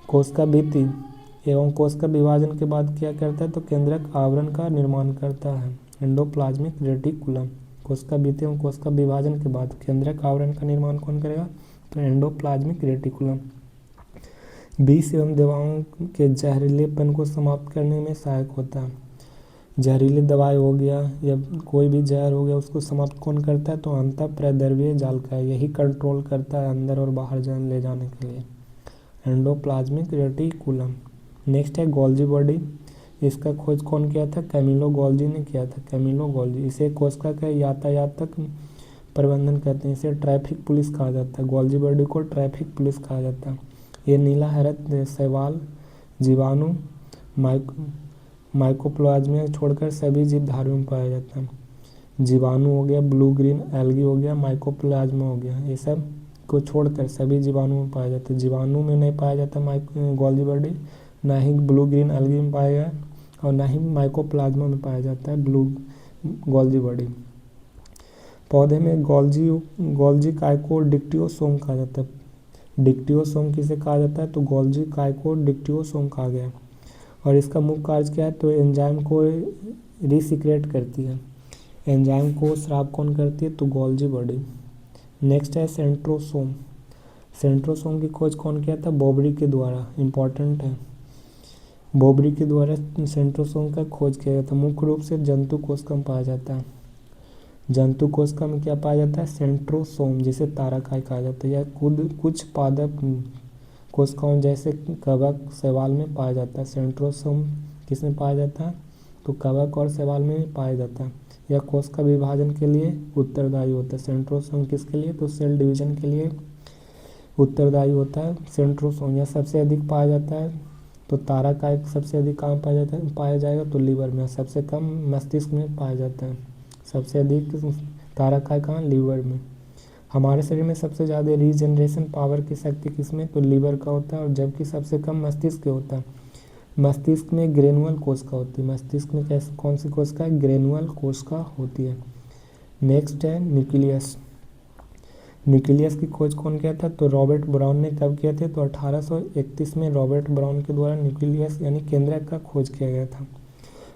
कोशिका भित्ति एवं कोशिका विभाजन के बाद क्या करता है? तो केंद्रक आवरण का निर्माण करता है एंडोप्लाज्मिक रेटिकुलम। कोशिका भित्ति एवं कोशिका विभाजन के बाद केंद्रक आवरण का निर्माण कौन करेगा? तो एंडोप्लाज्मिक रेटिकुलम। विष एवं दवाओं के जहरीलेपन को समाप्त करने में सहायक होता है। जहरीली दवाई हो गया या कोई भी जहर हो गया, उसको समाप्त कौन करता है? तो अंतःप्राद्रव्य जालिका। यही कंट्रोल करता है अंदर और बाहर ले जाने के लिए एंडोप्लाज्मिक रेटिकुलम। नेक्स्ट है गोल्जी बॉडी। इसका खोज कौन किया था? कैमिलो गोल्जी ने किया था। Camillo Golgi. इसे कोशिका के यातायात तक प्रबंधन करते हैं। इसे ट्रैफिक पुलिस कहा जाता है। गोल्जी बॉडी को ट्रैफिक पुलिस कहा जाता है। ये नीला हरित शैवाल, जीवाणु, माइकोप्लाज्मा छोड़कर सभी जीवधारियों में पाया जाता है। जीवाणु हो गया, ब्लू ग्रीन एल्गी हो गया, माइकोप्लाज्मा हो गया, ये सब को छोड़कर सभी जीवाणु में पाया जाता है। जीवाणु में नहीं पाया जाता गोल्जी बॉडी, ना ही ब्लू ग्रीन एल्गी में पाया गया और ना ही माइकोप्लाज्मा में पाया जाता है गोल्जी बॉडी। पौधे में गोल्जी काय को डिक्टियोसोम कहा जाता है। डिक्टियोसोम किसे कहा जाता है? तो गोल्जी काय को डिक्टियोसोम कहा गया। और इसका मुख्य कार्य क्या है? तो एंजाइम को रिसिक्रेट करती है। एंजाइम को स्राव कौन करती है? तो गोल्जी बॉडी। नेक्स्ट है सेंट्रोसोम। सेंट्रोसोम की खोज कौन किया था? बोबरी के द्वारा। इंपॉर्टेंट है, बोबरी के द्वारा सेंट्रोसोम का खोज किया गया था। मुख्य रूप से जंतु कोशिका में पाया जाता है। जंतु कोशिका में क्या पाया जाता है? सेंट्रोसोम, जिसे तारकाय कहा जाता है। यह कुछ पादप कोशिकाओं जैसे कवक, शैवाल में पाया जाता है। सेंट्रोसोम किसमें पाया जाता है? तो कवक और शैवाल में पाया जाता है। यह कोशिका विभाजन के लिए उत्तरदायी होता है। सेंट्रोसोम किसके लिए? तो सेल डिवीजन के लिए उत्तरदायी होता है सेंट्रोसोम। यह सबसे अधिक पाया जाता है। तो तारकाय सबसे अधिक कहाँ पाया जाएगा? तो लीवर में। सबसे कम मस्तिष्क में पाया जाता है। सबसे अधिक तारकाय कहाँ? लीवर में। हमारे शरीर में सबसे ज़्यादा रीजनरेशन पावर की शक्ति किसमें? तो लीवर का होता है। और जबकि सबसे कम मस्तिष्क के होता है। मस्तिष्क में ग्रेनुअल कोशिका होती है। मस्तिष्क में कैसे कौन सी कोशिका है? ग्रेनुअल कोशिका होती है। नेक्स्ट है न्यूक्लियस। न्यूक्लियस की खोज कौन किया था? तो रॉबर्ट ब्राउन ने कब किया था? तो 1831 में रॉबर्ट ब्राउन के द्वारा न्यूक्लियस यानी केंद्रक का खोज किया गया था।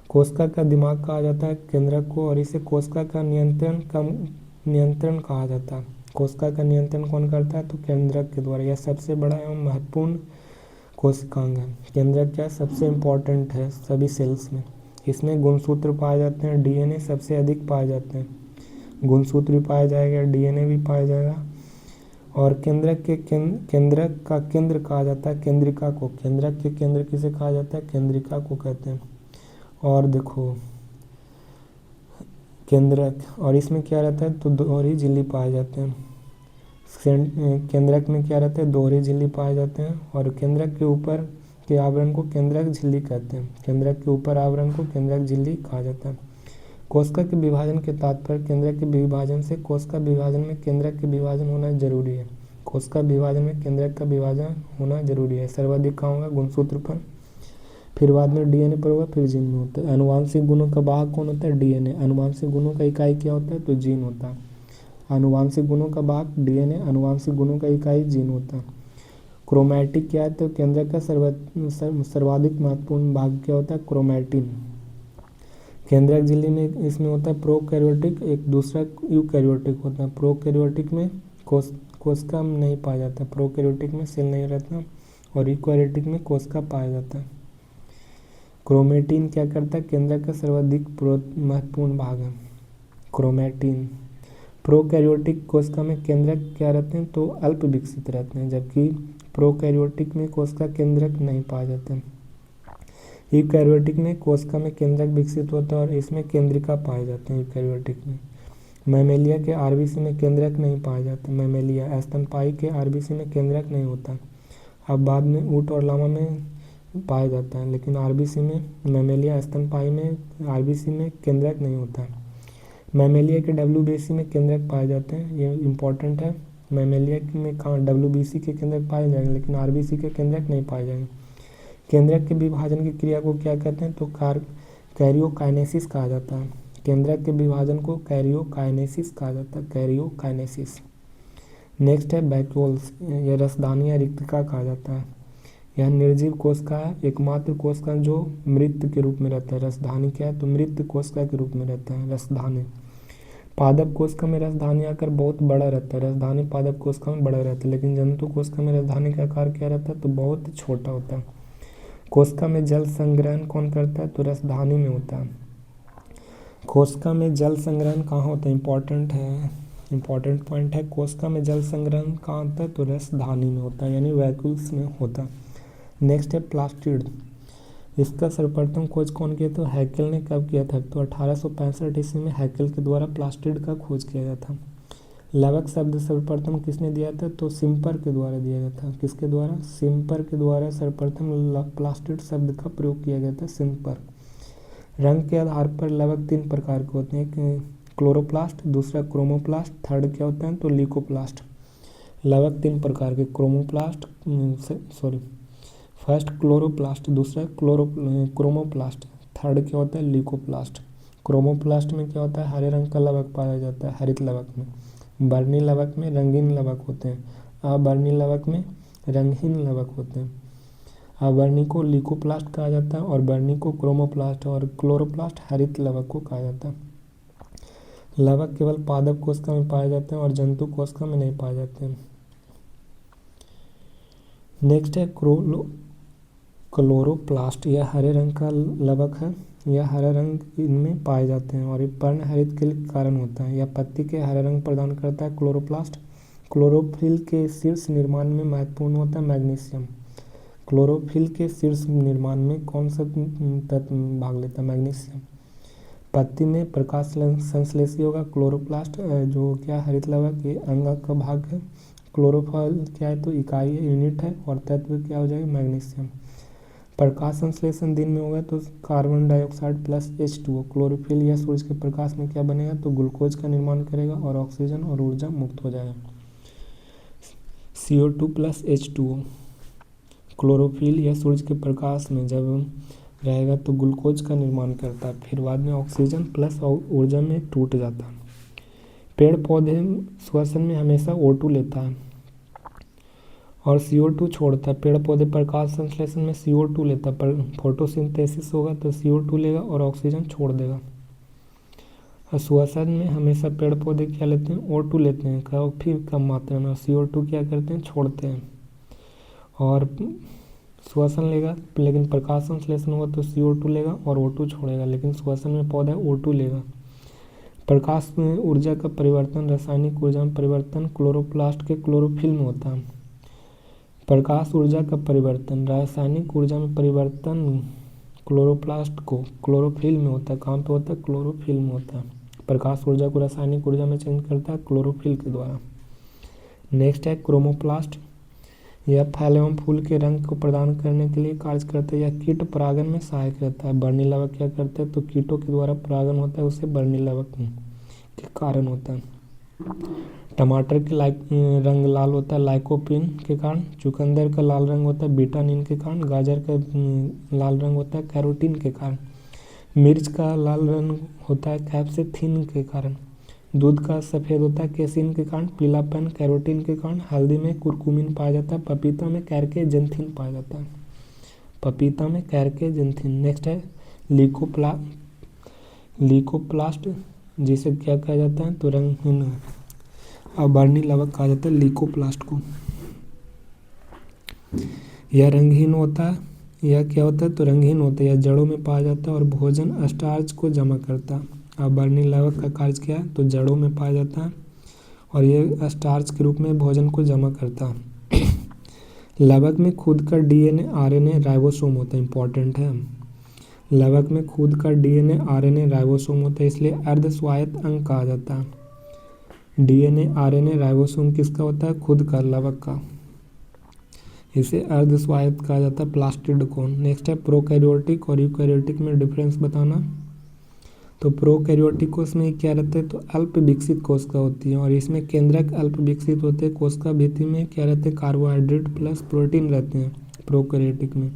कोशिका का दिमाग कहा जाता है केंद्रक को, और इसे कोशिका का नियंत्रण कहा जाता है। कोशिका का नियंत्रण कौन करता है? तो केंद्रक के द्वारा। यह सबसे बड़ा एवं महत्वपूर्ण कोशिकांग है। केंद्रक क्या सबसे इम्पोर्टेंट है सभी सेल्स में। इसमें गुणसूत्र पाए जाते हैं। डीएनए सबसे अधिक पाए जाते हैं। गुणसूत्र भी पाया जाएगा, डीएनए भी पाया जाएगा। और केंद्रक का केंद्र कहा जाता है केंद्रिका को। केंद्रक के केंद्र किसे कहा जाता है? केंद्रिका को कहते हैं। और देखो केंद्रक, और इसमें क्या रहता है? तो दोहरी झिल्ली पाए जाते हैं। केंद्रक में क्या रहता है? दोहरी झिल्ली पाए जाते हैं। और केंद्रक के ऊपर के आवरण को केंद्रक झिल्ली कहते हैं। केंद्रक के ऊपर आवरण को केंद्रक झिल्ली कहा जाता है। कोशिका के विभाजन के तात्पर्य केंद्रक के विभाजन से कोशिका विभाजन में केंद्रक के विभाजन होना जरूरी है। कोशिका विभाजन में केंद्रक का विभाजन होना जरूरी है। सर्वाधिक कहाँ होगा? गुणसूत्र पर, फिर बाद में डीएनए पर होगा, फिर जीन में होता है। आनुवांशिक गुणों का वाहक कौन होता है? डीएनए। आनुवांशिक गुणों का इकाई क्या होता है? तो जीन होता है। आनुवांशिक गुणों का वाहक डीएनए, आनुवांशिक गुणों का इकाई जीन होता है। क्रोमैटिक क्या है? तो केंद्रक का सर्वाधिक महत्वपूर्ण भाग क्या होता है? क्रोमैटिन। केंद्रक झिल्ली में इसमें होता है प्रोकैरियोटिक, एक दूसरा यूकैरियोटिक होता है। प्रोकैरियोटिक में कोशिका नहीं पाया जाता। प्रोकैरियोटिक में सेल नहीं रहता और यूकैरियोटिक में कोशिका पाया जाता है। क्रोमैटिन क्या करता है? केंद्रक का सर्वाधिक महत्वपूर्ण भाग है क्रोमैटिन। प्रोकैरियोटिक कोशिका में केंद्रक क्या रहते हैं? तो अल्प विकसित रहते हैं, जबकि प्रोकैरियोटिक में कोशिका केंद्रक नहीं पाए जाते हैं। यूकैरियोटिक में कोशिका में केंद्रक विकसित होता है और इसमें केंद्रिका पाए जाते हैं यूकैरियोटिक में। मैमेलिया के आरबीसी में केंद्रक नहीं पाए जाते। मैमेलिया स्तनपायी के आरबीसी में केंद्रक नहीं होता। अब बाद में ऊँट और लामा में पाया जाता है, लेकिन आरबीसी में मैमेलिया स्तनपायी में आरबीसी में केंद्रक नहीं होता है। मैमेलिया के डब्ल्यूबीसी में केंद्रक पाए जाते हैं, ये इंपॉर्टेंट है। मैमेलिया में कहाँ डब्ल्यूबीसी के केंद्रक पाए जाएंगे, लेकिन आरबीसी के केंद्रक नहीं पाए जाएंगे। केंद्रक के विभाजन की क्रिया को क्या कहते हैं? तो कैरियोकाइनेसिस कहा जाता है। केंद्रक के विभाजन को कैरियोकाइनेसिस कहा जाता है। कैरियोकाइनेसिस। नेक्स्ट है वैक्यूल्स। यह रसदानी या रिक्तिका कहा जाता है। यह निर्जीव कोशिका है, एकमात्र कोशिका जो मृत के रूप में रहता है। रसधानी क्या है? तो मृत कोशिका के रूप में रहता है रसधानी। पादप कोशिका में रसधानी आकार बहुत बड़ा रहता है। रसधानी पादप कोशिका में बड़ा रहता है, लेकिन जंतु कोशिका में रसधानी का आकार क्या रहता है? तो बहुत छोटा होता है। कोशिका में जल संग्रहण कौन करता है? तो रसधानी में होता है। कोशिका में जल संग्रहण कहाँ होता है? इंपॉर्टेंट है, इंपॉर्टेंट पॉइंट है। कोशिका में जल संग्रहण कहाँ होता है? तो रसधानी में होता है, यानी वैक्यूल्स में होता है। नेक्स्ट है प्लास्टिड। इसका सर्वप्रथम खोज कौन किया? तो हैकेल ने कब किया था? तो 1865 ईस्वी में हैकेल के द्वारा प्लास्टिड का खोज किया गया था। लवक शब्द सर्वप्रथम किसने दिया था? तो सिम्पर के द्वारा दिया गया था। किसके द्वारा? सिम्पर के द्वारा सर्वप्रथम प्लास्टिड शब्द का प्रयोग किया गया था, सिम्पर। रंग के आधार पर लवक 3 प्रकार के होते हैं, एक क्लोरोप्लास्ट, दूसरा क्रोमोप्लास्ट, थर्ड क्या होता है? तो ल्यूकोप्लास्ट। लवक 3 प्रकार के, क्रोमोप्लास्ट, फर्स्ट क्लोरोप्लास्ट, दूसरा क्रोमोप्लास्ट, थर्ड क्या होता है ल्यूकोप्लास्ट। क्रोमोप्लास्ट में क्या होता है, हरे रंग का लवक पाया जाता है हरित लवक में। बर्नी लवक में रंगीन लवक होते हैं। अबर्णी लवक में रंगहीन लवक होते हैं। अबर्णी को ल्यूकोप्लास्ट कहा जाता है और बर्नी को क्रोमोप्लास्ट, और क्लोरोप्लास्ट हरित लवक को कहा जाता है। लवक केवल पादप कोशिका में पाए जाते हैं और जंतु कोशिका में नहीं पाए जाते हैं। नेक्स्ट है क्लोरोप्लास्ट। यह हरे रंग का लवक है। यह हरा रंग इनमें पाए जाते हैं और ये पर्ण हरित के कारण होता है। यह पत्ती के हरा रंग प्रदान करता है। क्लोरोप्लास्ट क्लोरोफिल के शीर्ष निर्माण में महत्वपूर्ण होता है मैग्नीशियम। क्लोरोफिल के शीर्ष निर्माण में कौन सा तत्व भाग लेता है, मैग्नीशियम। पत्ती में प्रकाश संश्लेषी होगा क्लोरोप्लास्ट, जो क्या हरित लवक ये अंग का भाग है। क्लोरोफिल क्या है तो इकाई है, यूनिट है, और तत्व क्या हो जाएगा मैग्नीशियम। प्रकाश संश्लेषण दिन में होगा तो carbon dioxide plus H2O। Chlorophyll या सूरज के प्रकाश में क्या बनेगा तो ग्लूकोज का निर्माण करेगा और ऑक्सीजन और ऊर्जा मुक्त हो जाएगा। CO2 plus H2O। क्लोरोफिल या सूरज के प्रकाश में जब रहेगा तो ग्लूकोज का निर्माण करता है, फिर बाद में ऑक्सीजन प्लस ऊर्जा में टूट जाता है। पेड़ पौधे श्वसन में हमेशा O2 लेता है और CO2 छोड़ता है। पेड़ पौधे प्रकाश संश्लेषण में CO2 लेता है, पर फोटोसिंथेसिस होगा तो CO2 लेगा और ऑक्सीजन छोड़ देगा। और श्वसन में हमेशा पेड़ पौधे क्या लेते हैं, O2 लेते हैं, काफ़ी कम मात्रा में, और CO2 क्या करते हैं, छोड़ते हैं। और श्वसन लेगा लेकिन प्रकाश संश्लेषण होगा तो CO2 लेगा और O2 छोड़ेगा, लेकिन श्वसन में पौधा O2 लेगा। प्रकाश में ऊर्जा का परिवर्तन, रासायनिक ऊर्जा में परिवर्तन क्लोरोप्लास्ट के क्लोरोफिल में होता है। प्रकाश ऊर्जा का परिवर्तन, रासायनिक ऊर्जा में परिवर्तन क्लोरोप्लास्ट को क्लोरोफिल में होता है। कहाँ पे होता है, क्लोरोफिल में होता है। प्रकाश ऊर्जा को रासायनिक ऊर्जा में चेंज करता है क्लोरोफिल के द्वारा। नेक्स्ट है क्रोमोप्लास्ट। यह फल एवं फूल के रंग को प्रदान करने के लिए कार्य करता है। यह कीट परागन में सहायक रहता है। बर्नी लवक क्या करते हैं तो कीटों के द्वारा परागन होता है, उससे बर्नी लवक के कारण होता है। टमाटर के रंग लाल होता है लाइकोपीन के कारण। चुकंदर का लाल रंग होता है बीटानिन के कारण। गाजर का लाल रंग होता है कैरोटीन के कारण। मिर्च का लाल रंग होता है कैप्सेथिन के कारण। दूध का सफ़ेद होता है केसिन के कारण। पीलापन कैरोटीन के कारण। हल्दी में कुरकुमिन पाया जाता है। पपीता में कैरकेजेंथिन पाया जाता है। पपीता में कैरकेजेंथिन। नेक्स्ट है लीकोप्लास्ट, जिसे क्या कहा जाता है तो रंगहीन अबर्णी लवक कहा जाता है लीकोप्लास्ट को। यह रंगहीन होता है, यह क्या होता है तो रंगहीन होता है। यह जड़ों में पाया जाता है और भोजन स्टार्च को जमा करता है। अबर्णी लवक का कार्य क्या है तो जड़ों में पाया जाता है और ये स्टार्च के रूप में भोजन को जमा करता है। लवक में खुद का DNA RNA राइबोसोम होता है, इंपॉर्टेंट है। लवक में खुद का DNA RNA राइबोसोम होता है, इसलिए अर्ध स्वायत्त अंग कहा जाता है। DNA RNA राइबोसोम किसका होता है, खुद का, लवक का, इसे अर्ध स्वायत्त कहा जाता है प्लास्टिडोकोन। नेक्स्ट है प्रोकैरियोटिक और यूकैरियोटिक में डिफरेंस बताना। तो प्रोकैरियोटिक कोश में क्या रहता है तो अल्प विकसित कोशिका होती है और इसमें केंद्रक अल्प विकसित होते हैं। कोशिका भित्ति में क्या रहते हैं कार्बोहाइड्रेट प्लस प्रोटीन रहते हैं प्रोकैरियोटिक में।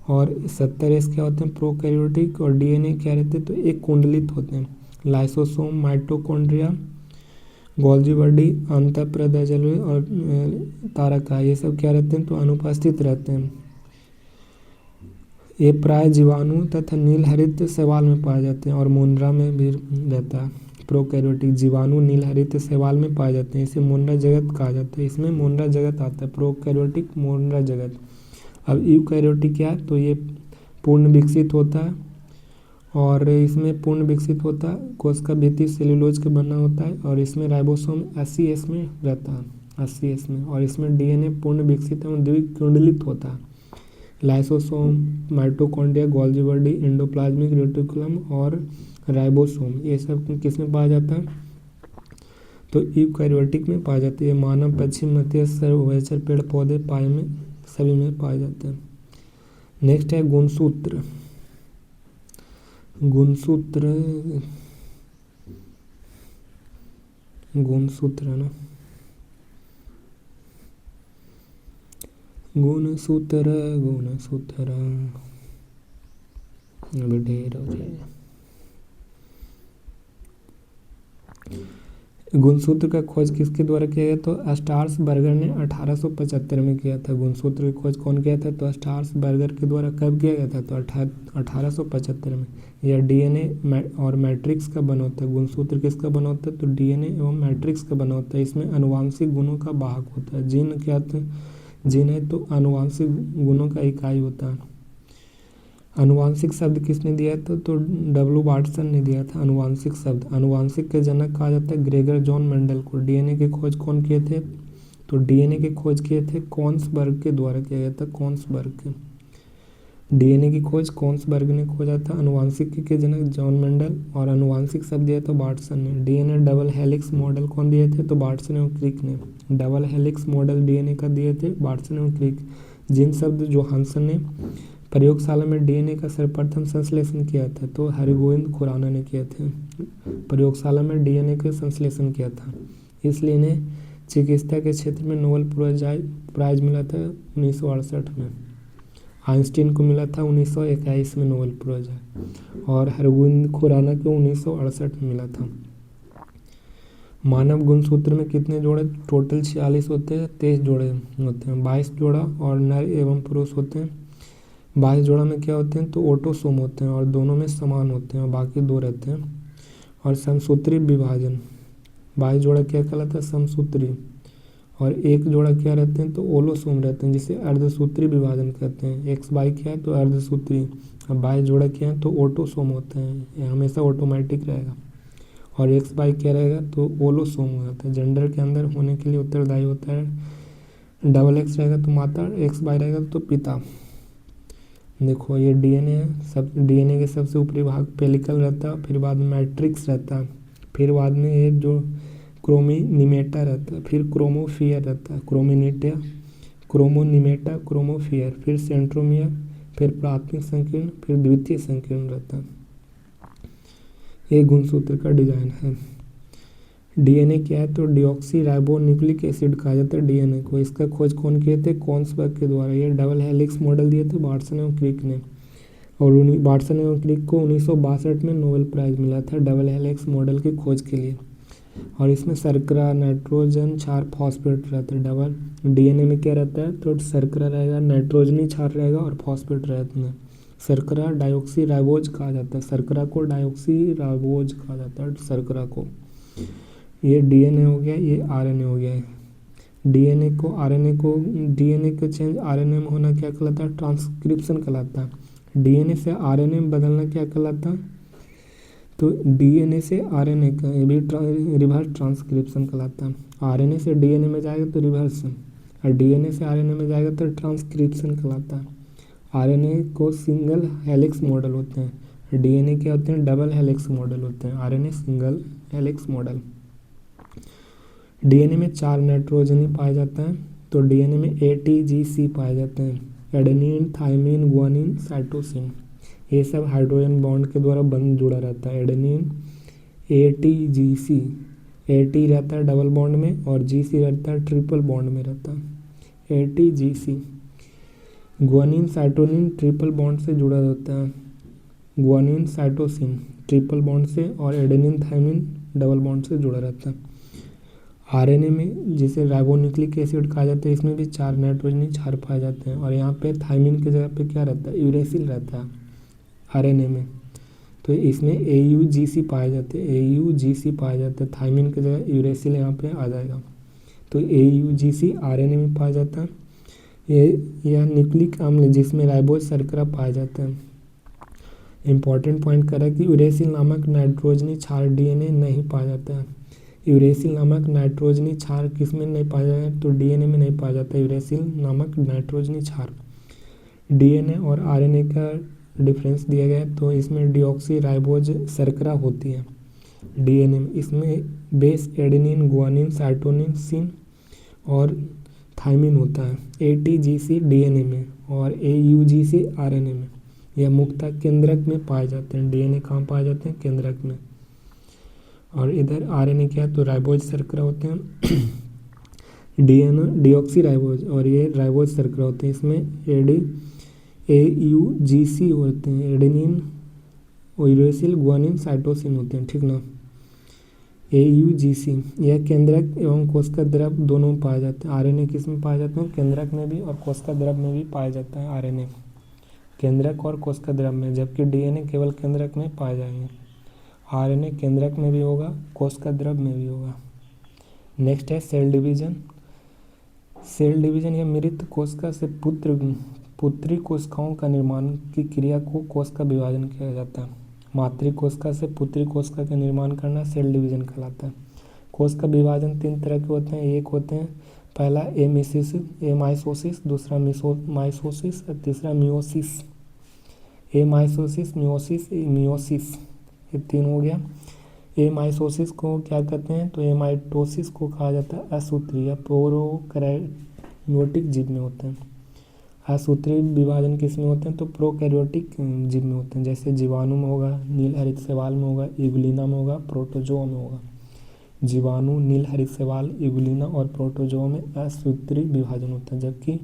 और 70S क्या होते हैं प्रोकैरियोटिक, और DNA क्या रहते हैं तो एक कुंडलित होते हैं। लाइसोसोम, माइटोकॉन्ड्रिया, गोल्जी बॉडी, अंतःप्रदजल और तारका, ये सब क्या रहते हैं तो अनुपस्थित रहते हैं। ये प्राय जीवाणु तथा नील हरित शैवाल में पाए जाते हैं और मुंड्रा में भी रहता है। प्रोकैरियोटिक जीवाणु नील हरित शैवाल में पाए जाते हैं, इसे मुंड्रा जगत कहा जाता है। इसमें मुंड्रा जगत आता है, प्रोकैरियोटिक मुंड्रा जगत। अब यूकैरियोटिक क्या है तो ये पूर्ण विकसित होता है और इसमें पूर्ण विकसित होता है, कोशिका भित्ति सेल्यूलोज के बना होता है और इसमें राइबोसोम 80S में रहता है, 80S में, और इसमें DNA पूर्ण विकसित एवं द्विकुंडलित होता है। Lysosome, mitochondria, Golgi body, endoplasmic reticulum और राइबोसोम, ये सब किस में पाया जाता है तो यूकैरियोटिक में पाया जाता है। ये मानव, पक्षी, मत्स्य, उभयचर, पेड़ पौधे पाए में सभी में पाया जाता है। नेक्स्ट है गुणसूत्र। गुणसूत्र है ना, गुणसूत्र गुणसूत्र अभी ढेर हो जाएगा। गुणसूत्र का खोज किसके द्वारा किया गया? तो स्ट्रासबर्गर ने 1875 में किया था। गुणसूत्र की खोज कौन किया था? तो स्ट्रासबर्गर के द्वारा कब किया गया था? तो 1875 में। यह डीएनए और मैट्रिक्स का बना होता है। गुणसूत्र किसका बना होता है? तो डीएनए एवं मैट्रिक्स का बना होता है। इसमें अनुवांशिक गुणों का वाहक होता है। जीन क्या था? जीन है तो अनुवांशिक गुणों का इकाई होता है। अनुवांशिक शब्द किसने दिया था? तो डब्ल्यू वाटसन ने दिया था अनुवांशिक शब्द। अनुवांशिक के जनक कहा जाता है ग्रेगर जॉन मेंडल को। डीएनए की खोज कौन किए थे? तो डीएनए की खोज किए थे कॉन्सबर्ग के द्वारा किया गया था। कॉन्सबर्ग के डीएनए की खोज कॉन्सबर्ग ने खोजा था। अनुवांशिक के जनक जॉन मेंडल और अनुवांशिक शब्द दिया था वाटसन ने। डीएनए डबल हेलिक्स मॉडल कौन दिए थे? तो वाटसन एवं क्रिक ने। डबल हेलिक्स मॉडल डीएनए का दिए थे वाटसन एवं क्रिक। जीन शब्द जोहानसन ने प्रयोगशाला में डीएनए का सर्वप्रथम संश्लेषण किया था। तो हरगोविंद खुराना ने किया था। प्रयोगशाला में डीएनए का संश्लेषण किया था, इसलिए इन्हें चिकित्सा के क्षेत्र में नोबेल प्राइज मिला था 1968 में। आइंस्टीन को मिला था 1921 में नोबेल प्राइज, और हरगोविंद खुराना को 1968 में मिला था। मानव गुणसूत्र में कितने जोड़े टोटल 46 होते हैं? 23 जोड़े होते हैं। 22 जोड़ा और नर एवं पुरुष होते हैं। 22 जोड़ा में क्या होते हैं? तो ऑटोसोम होते हैं और दोनों में समान होते हैं और बाकी 2 रहते हैं। और समसूत्री विभाजन 22 जोड़ा क्या कहलाता है? समसूत्री। और 1 जोड़ा क्या रहते हैं? तो ओलोसोम रहते हैं, जिसे अर्धसूत्री विभाजन कहते हैं। XY क्या है? तो अर्धसूत्री। अब 22 जोड़ा क्या है? तो ऑटोसोम होते हैं, ये हमेशा ऑटोमेटिक रहेगा। और XY क्या रहेगा? तो ओलोसोम हो जाता है। जेंडर के अंदर होने के लिए उत्तरदायी होता है। XX रहेगा तो माता, XY रहेगा तो पिता। देखो ये डीएनए है, सब डीएनए के सबसे ऊपरी भाग पेलिकल रहता है, फिर बाद में मैट्रिक्स रहता है, फिर बाद में एक जो क्रोमिनिमेटा रहता है, फिर क्रोमोफियर रहता है, क्रोमोनिमेटा, क्रोमोफियर, फिर सेंट्रोमियर, फिर प्राथमिक संकीर्ण, फिर द्वितीय संकीर्ण रहता है। ये गुणसूत्र का डिजाइन है। डीएनए क्या है? तो डिऑक्सी राइबो न्यूक्लिक एसिड कहा जाता है डीएनए को। इसका खोज कौन किए थे? कॉन्सबर्ग के द्वारा। ये डबल हेलिक्स मॉडल दिए थे वाटसन एवं क्रिक ने, और वाटसन एवं क्रिक को 1962 में नोबेल प्राइज मिला था डबल हेलिक्स मॉडल की खोज के लिए। और इसमें शर्करा, नाइट्रोजन क्षार, फॉस्फेट रहता है। डबल डीएनए में क्या रहता है? तो शर्करा रहेगा, नाइट्रोजनी क्षार रहेगा और फॉस्फेट रहता है। शर्करा डाइऑक्सी राइबोज कहा जाता है। शर्करा को डाइऑक्सी राइबोज कहा जाता है शर्करा को। ये डीएनए हो गया, ये आरएनए हो गया। डीएनए को आरएनए को डीएनए का चेंज आरएनए में होना क्या कहलाता है? ट्रांसक्रिप्शन कहलाता है। डीएनए से आरएनए में बदलना क्या कहलाता है? तो डीएनए से आरएनए का ये भी रिवर्स ट्रांसक्रिप्शन कहलाता है। आरएनए से डीएनए में जाएगा तो रिवर्स, और डीएनए से आरएनए में जाएगा तो ट्रांसक्रिप्शन कहलाता है। आरएनए को सिंगल हेलिक्स मॉडल होते हैं, डीएनए क्या होते हैं? डबल हेलिक्स मॉडल होते हैं। RNA single helix model. DNA में 4 नाइट्रोजनी पाया जाता है। तो डीएनए में ATGC पाए जाते हैं, एडेनिन, थाइमिन, गुआनिन, साइटोसिन। ये सब हाइड्रोजन बॉन्ड के द्वारा बंध जुड़ा रहता है। एडेनिन, ATGC, AT रहता है डबल बॉन्ड में और GC रहता है ट्रिपल बॉन्ड में रहता है। ATGC। गुआनिन, साइटोनिन ट्रिपल बॉन्ड से जुड़ा रहता है। गुआनिन, साइटोसिन ट्रिपल बॉन्ड से, और एडेनिन, थाइमिन डबल बॉन्ड से जुड़ा रहता है। आरएनए में जिसे राइबोन्यूक्लिक एसिड कहा जाता है, इसमें भी 4 नाइट्रोजनी क्षार पाए जाते हैं। और यहाँ पे थाइमिन की जगह पे क्या रहता है? यूरेसिल रहता है आरएनए में। तो इसमें AUGC पाए जाते हैं, AUGC पाए जाते हैं। थाइमिन की जगह यूरेसिल यहाँ पे आ जाएगा। तो AUGC आरएनए में पाया जाता है। यह न्यूक्लिक अम्ल जिसमें राइबोज शर्करा पाया जाता है। इंपॉर्टेंट पॉइंट कर रहा है कि यूरेसिल नामक नाइट्रोजनी क्षार डीएनए नहीं पाया जाता है। यूरेसिल नामक नाइट्रोजनी क्षार किस में नहीं पाया जाता है? तो डीएनए में नहीं पाया जाता यूरेसिल नामक नाइट्रोजनी क्षार। डीएनए और आरएनए का डिफरेंस दिया गया है। तो इसमें डीऑक्सी राइबोज शर्करा होती है डीएनए में। इसमें बेस एडेनिन, गुआनिन, साइटोनिन, सिन और थाइमिन होता है। ATGC डीएनए में और AUGC आरएनए में। यह मुख्यतः केंद्रक में पाए जाते हैं। डीएनए कहाँ पाए जाते हैं? केंद्रक में। और इधर आरएनए क्या है? तो राइबोज शर्करा होते हैं। डीऑक्सी राइबोज, और ये राइबोज शर्करा होते हैं। इसमें AUGC होते हैं, एडेनिन यूरेसिल गुआनिन साइटोसिन होते हैं, ठीक ना। AUGC यह केंद्रक एवं कोशिका द्रव दोनों में पाया जाता है। RNA किस में पाए जाते हैं? केंद्रक में भी और कोशिका द्रव में भी पाया जाता है RNA, केंद्रक और कोशिका द्रव में, जबकि DNA केवल केंद्रक में पाए जाएंगे। RNA केंद्रक में भी होगा, कोशिका द्रव में भी होगा। नेक्स्ट है सेल डिवीजन। सेल डिवीजन या मृत कोशिका से पुत्री कोशिकाओं का निर्माण की क्रिया को कोशिका विभाजन किया जाता है। मातृ कोशिका से पुत्री कोशिका का निर्माण करना सेल डिवीजन कहलाता है। कोशिका विभाजन 3 तरह के होते हैं। एक होते हैं पहला एमाइसोसिस, दूसरा माइसोसिस और तीसरा मियोसिस। एमाइसोसिस, मियोसिस ये 3 हो गया। एमाइसोसिस को क्या कहते हैं? तो एमाइटोसिस को कहा जाता है असूत्री या प्रोकैरियोटिक जीव में होते हैं। असूत्री विभाजन किस में होते हैं? तो प्रोकैरियोटिक जीव में होते हैं, जैसे जीवाणु में होगा, नील हरित शैवाल में होगा, इगुलिना में होगा, प्रोटोजोआ में होगा। जीवाणु, नील हरित शैवाल, इगुलिना और प्रोटोजोआ में असूत्री विभाजन होता है। जबकि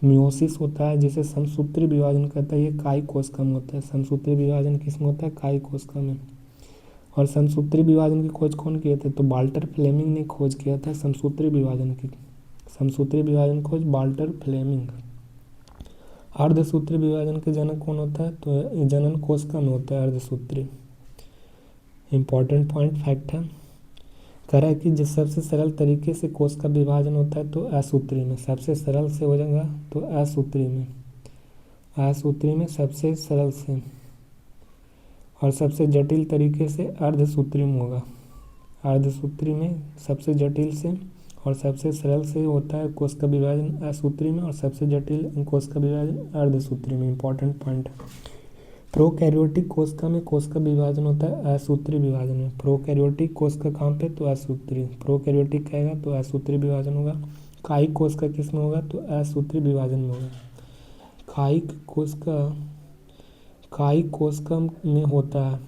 मियोसिस होता है जिसे समसूत्री विभाजन कहता है, ये कायिक कोशिका में होता है। समसूत्री विभाजन किस में होता है? कायिक कोशिका में। और समसूत्री विभाजन की खोज कौन किए थे? तो वाल्टर फ्लेमिंग ने खोज किया था समसूत्री विभाजन की। समसूत्री विभाजन खोज वाल्टर फ्लेमिंग। अर्धसूत्री विभाजन के जनक कौन होता है? तो जनन कोशिका में होता है अर्धसूत्री। इंपॉर्टेंट पॉइंट फैक्ट है, कह रहा है कि जिस सबसे सरल तरीके से कोशिका विभाजन होता है तो असूत्री में, सबसे सरल से हो जाएगा तो असूत्री में, असूत्री में सबसे सरल से, और सबसे जटिल तरीके से अर्धसूत्री में होगा। अर्धसूत्री में सबसे जटिल से और सबसे सरल से होता है कोशिका विभाजन असूत्री में, और सबसे जटिल कोशिका विभाजन अर्धसूत्री में। इंपॉर्टेंट पॉइंट है, प्रोकैरियोटिक कोशिका में कोशिका विभाजन होता है असूत्री विभाजन में। प्रोकैरियोटिक कोशिका कहाँ पे? तो असूत्री। प्रोकैरियोटिक कहेगा तो असूत्री विभाजन होगा। कायिक कोशिका किस में होगा? तो असूत्री विभाजन में होगा। कायिक कोशिका में होता है,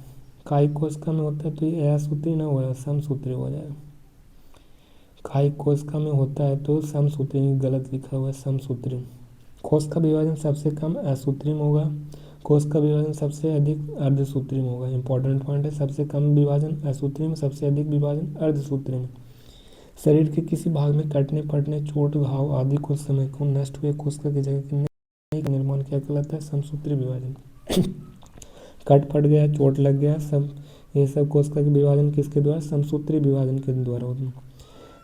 कायिक कोशिका में होता है तो ये असूत्री ना हो जाए, समसूत्री हो जाएगा। कायिक कोशिका में होता है तो समसूत्री, गलत लिखा हुआ है, समसूत्री। कोशिका विभाजन सबसे कम असूत्री में होगा, कोशिका विभाजन सबसे अधिक अर्धसूत्री में होगा। इंपॉर्टेंट पॉइंट है, सबसे कम विभाजन असूत्री में, सबसे अधिक विभाजन अर्धसूत्री में। शरीर के किसी भाग में कटने, फटने, चोट, घाव आदि कुछ समय को नष्ट हुए कोशिका की जगह का निर्माण क्या कहलाता है? समसूत्री विभाजन। कट फट गया, चोट लग गया, सब ये सब कोशिका के विभाजन किसके द्वारा? समसूत्री विभाजन के द्वारा होता है।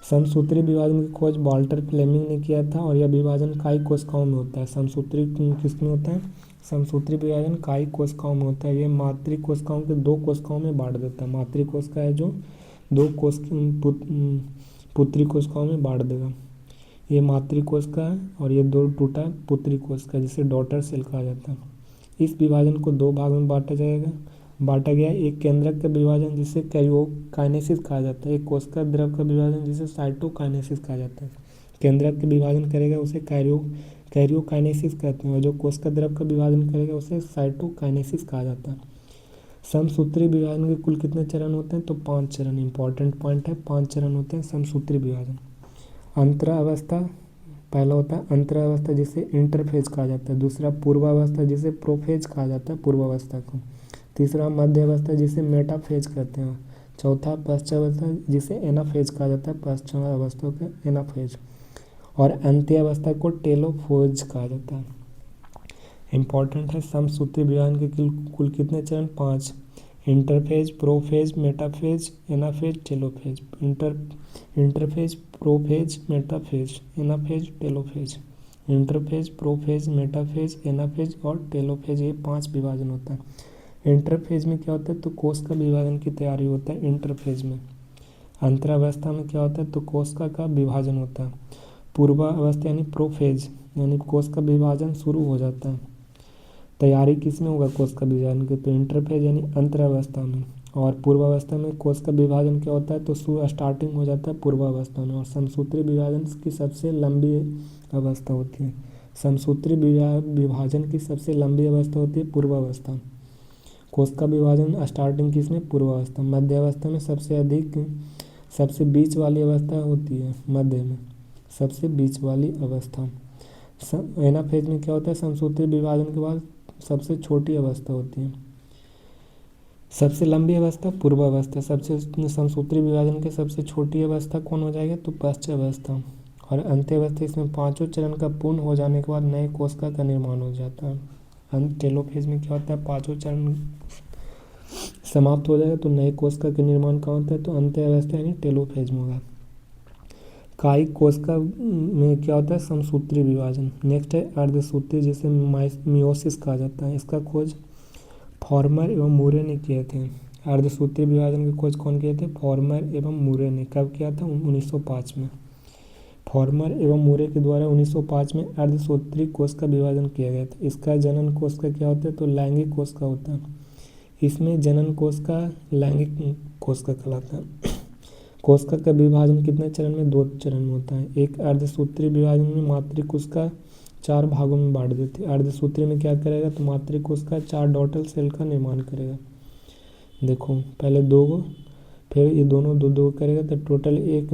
समसूत्री विभाजन की खोज वाल्टर फ्लेमिंग ने किया था, और यह विभाजन कायिक कोशिकाओं में होता है। समसूत्री किस में होता है? समसूत्री विभाजन कायिक कोशिकाओं में होता है। ये मातृ कोशिकाओं के 2 कोशिकाओं में बांट देता है। मातृ कोशिका है जो 2 पुत्री कोशिकाओं में बांट देगा। ये मातृ कोशिका है और ये 2 टूटा पुत्री कोशिका, जिसे डॉटर सेल कहा जाता है। इस विभाजन को 2 भाग में बांटा गया। एक केंद्रक का विभाजन जिसे कैरियोकाइनेसिस कहा जाता है, एक कोशिका द्रव का विभाजन जिसे साइटोकाइनेसिस कहा जाता है। केंद्रक का विभाजन करेगा उसे कैरियोकाइनेसिस कहते हैं, और जो कोशिका द्रव का विभाजन करेगा उसे साइटोकाइनेसिस कहा जाता है। समसूत्री विभाजन के कुल कितने चरण होते हैं? तो 5 चरण। इंपॉर्टेंट पॉइंट है, 5 चरण होते हैं समसूत्री विभाजन। अंतरावस्था पहला होता है अंतरावस्था, जिसे इंटरफेज कहा जाता है। दूसरा पूर्वावस्था, जिसे प्रोफेज कहा जाता है, पूर्वावस्था को। तीसरा मध्यावस्था, जिसे मेटाफेज कहते हैं। चौथा पश्चावस्था, जिसे एनाफेज कहा जाता है, पश्चावस्था को एनाफेज। और अंत्यावस्था को टेलोफेज कहा जाता है। इंपॉर्टेंट है, समसूत्री विभाजन के कुल कितने चरण? 5। Interphase, prophase, metaphase, anaphase, telophase. Interphase, prophase, metaphase, anaphase, telophase. Interphase, prophase, metaphase, anaphase और टेलोफेज, ये 5 विभाजन होता है। इंटरफेज में क्या होता है? तो कोशिका विभाजन की तैयारी होता है इंटरफेज में। अंतरावस्था में क्या होता है? तो कोशिका का विभाजन होता है। पूर्वावस्था यानी प्रोफेज, यानी कोशिका विभाजन शुरू हो जाता है। तैयारी किस में होगा कोशिका विभाजन की? तो इंटरफेज यानी अंतरावस्था में। और पूर्वावस्था में कोशिका विभाजन क्या होता है? तो स्टार्टिंग हो जाता है पूर्वावस्था में। और समसूत्री विभाजन की सबसे लंबी अवस्था होती है। समसूत्री विभाजन की सबसे लंबी अवस्था होती है पूर्वावस्था। कोशिका विभाजन स्टार्टिंग किस में? पूर्वावस्था। मध्यावस्था में सबसे बीच वाली अवस्था होती है मध्य में। सबसे बीच वाली अवस्था। एनाफेज में क्या होता है, समसूत्री विभाजन के बाद सबसे छोटी अवस्था होती है। सबसे लंबी अवस्था पूर्वावस्था, सबसे समसूत्री विभाजन के सबसे छोटी अवस्था कौन हो जाएगा, तो पश्चावस्था। और अंत्यावस्था, इसमें पांचों चरण का पूर्ण हो जाने के बाद नए कोशिका का निर्माण हो जाता है। टेलोफेज में क्या होता है, पांचों चरण समाप्त हो जाएगा तो नए कोशिका के निर्माण कहाँ होता है, तो अंत्यावस्था यानी टेलोफेज में होगा। कायिक कोशिका में क्या होता है, समसूत्री विभाजन। नेक्स्ट है अर्धसूत्री, जिसे मियोसिस कहा जाता है। इसका खोज फॉर्मर एवं मूरे ने किए थे। अर्धसूत्री विभाजन की खोज कौन किए थे, फॉर्मर एवं मूरे ने। कब किया था, 1905 में। फॉर्मर एवं मूरे के द्वारा 1905 में अर्धसूत्री कोश का विभाजन किया गया था। इसका जनन कोश का क्या होता है, तो लैंगिक कोश का होता है। इसमें जनन कोश का लैंगिक कोश का कहलाता है। कोशिका का विभाजन कितने चरण में, 2 चरण में होता है। एक अर्धसूत्री विभाजन में मातृ कोशिका 4 भागों में बांट देती है। अर्धसूत्री में क्या करेगा, तो मातृ कोशिका 4 डॉटर सेल का निर्माण करेगा। देखो पहले 2 को, फिर ये दोनों 2 करेगा तो टोटल एक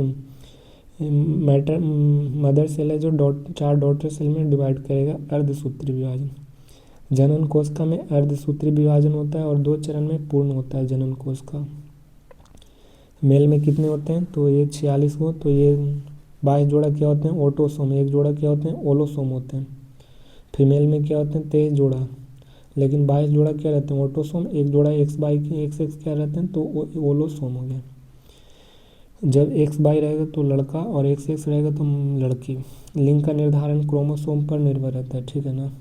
मदर सेल है जो 4 डॉटर सेल में डिवाइड करेगा। अर्धसूत्री विभाजन। जनन कोशिका में अर्धसूत्री विभाजन होता है और 2 चरण में पूर्ण होता है जनन कोशिका। मेल में कितने होते हैं, तो ये 46 हो, तो ये 22 जोड़ा क्या होते हैं, ऑटोसोम। 1 जोड़ा क्या होते हैं, ओलोसोम होते हैं। फीमेल में क्या होते हैं, 23 जोड़ा, लेकिन 22 जोड़ा क्या रहते हैं, ऑटोसोम। 1 जोड़ा एक्स क्या रहते हैं, तो ओलोसोम हो गया। जब एक्स वाई रहेगा तो लड़का और एक्स रहेगा तो लड़की। लिंग का निर्धारण क्रोमोसोम पर निर्भर रहता है, ठीक है ना,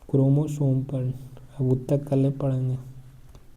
क्रोमोसोम पर। अब उत्तर कल पढ़ेंगे।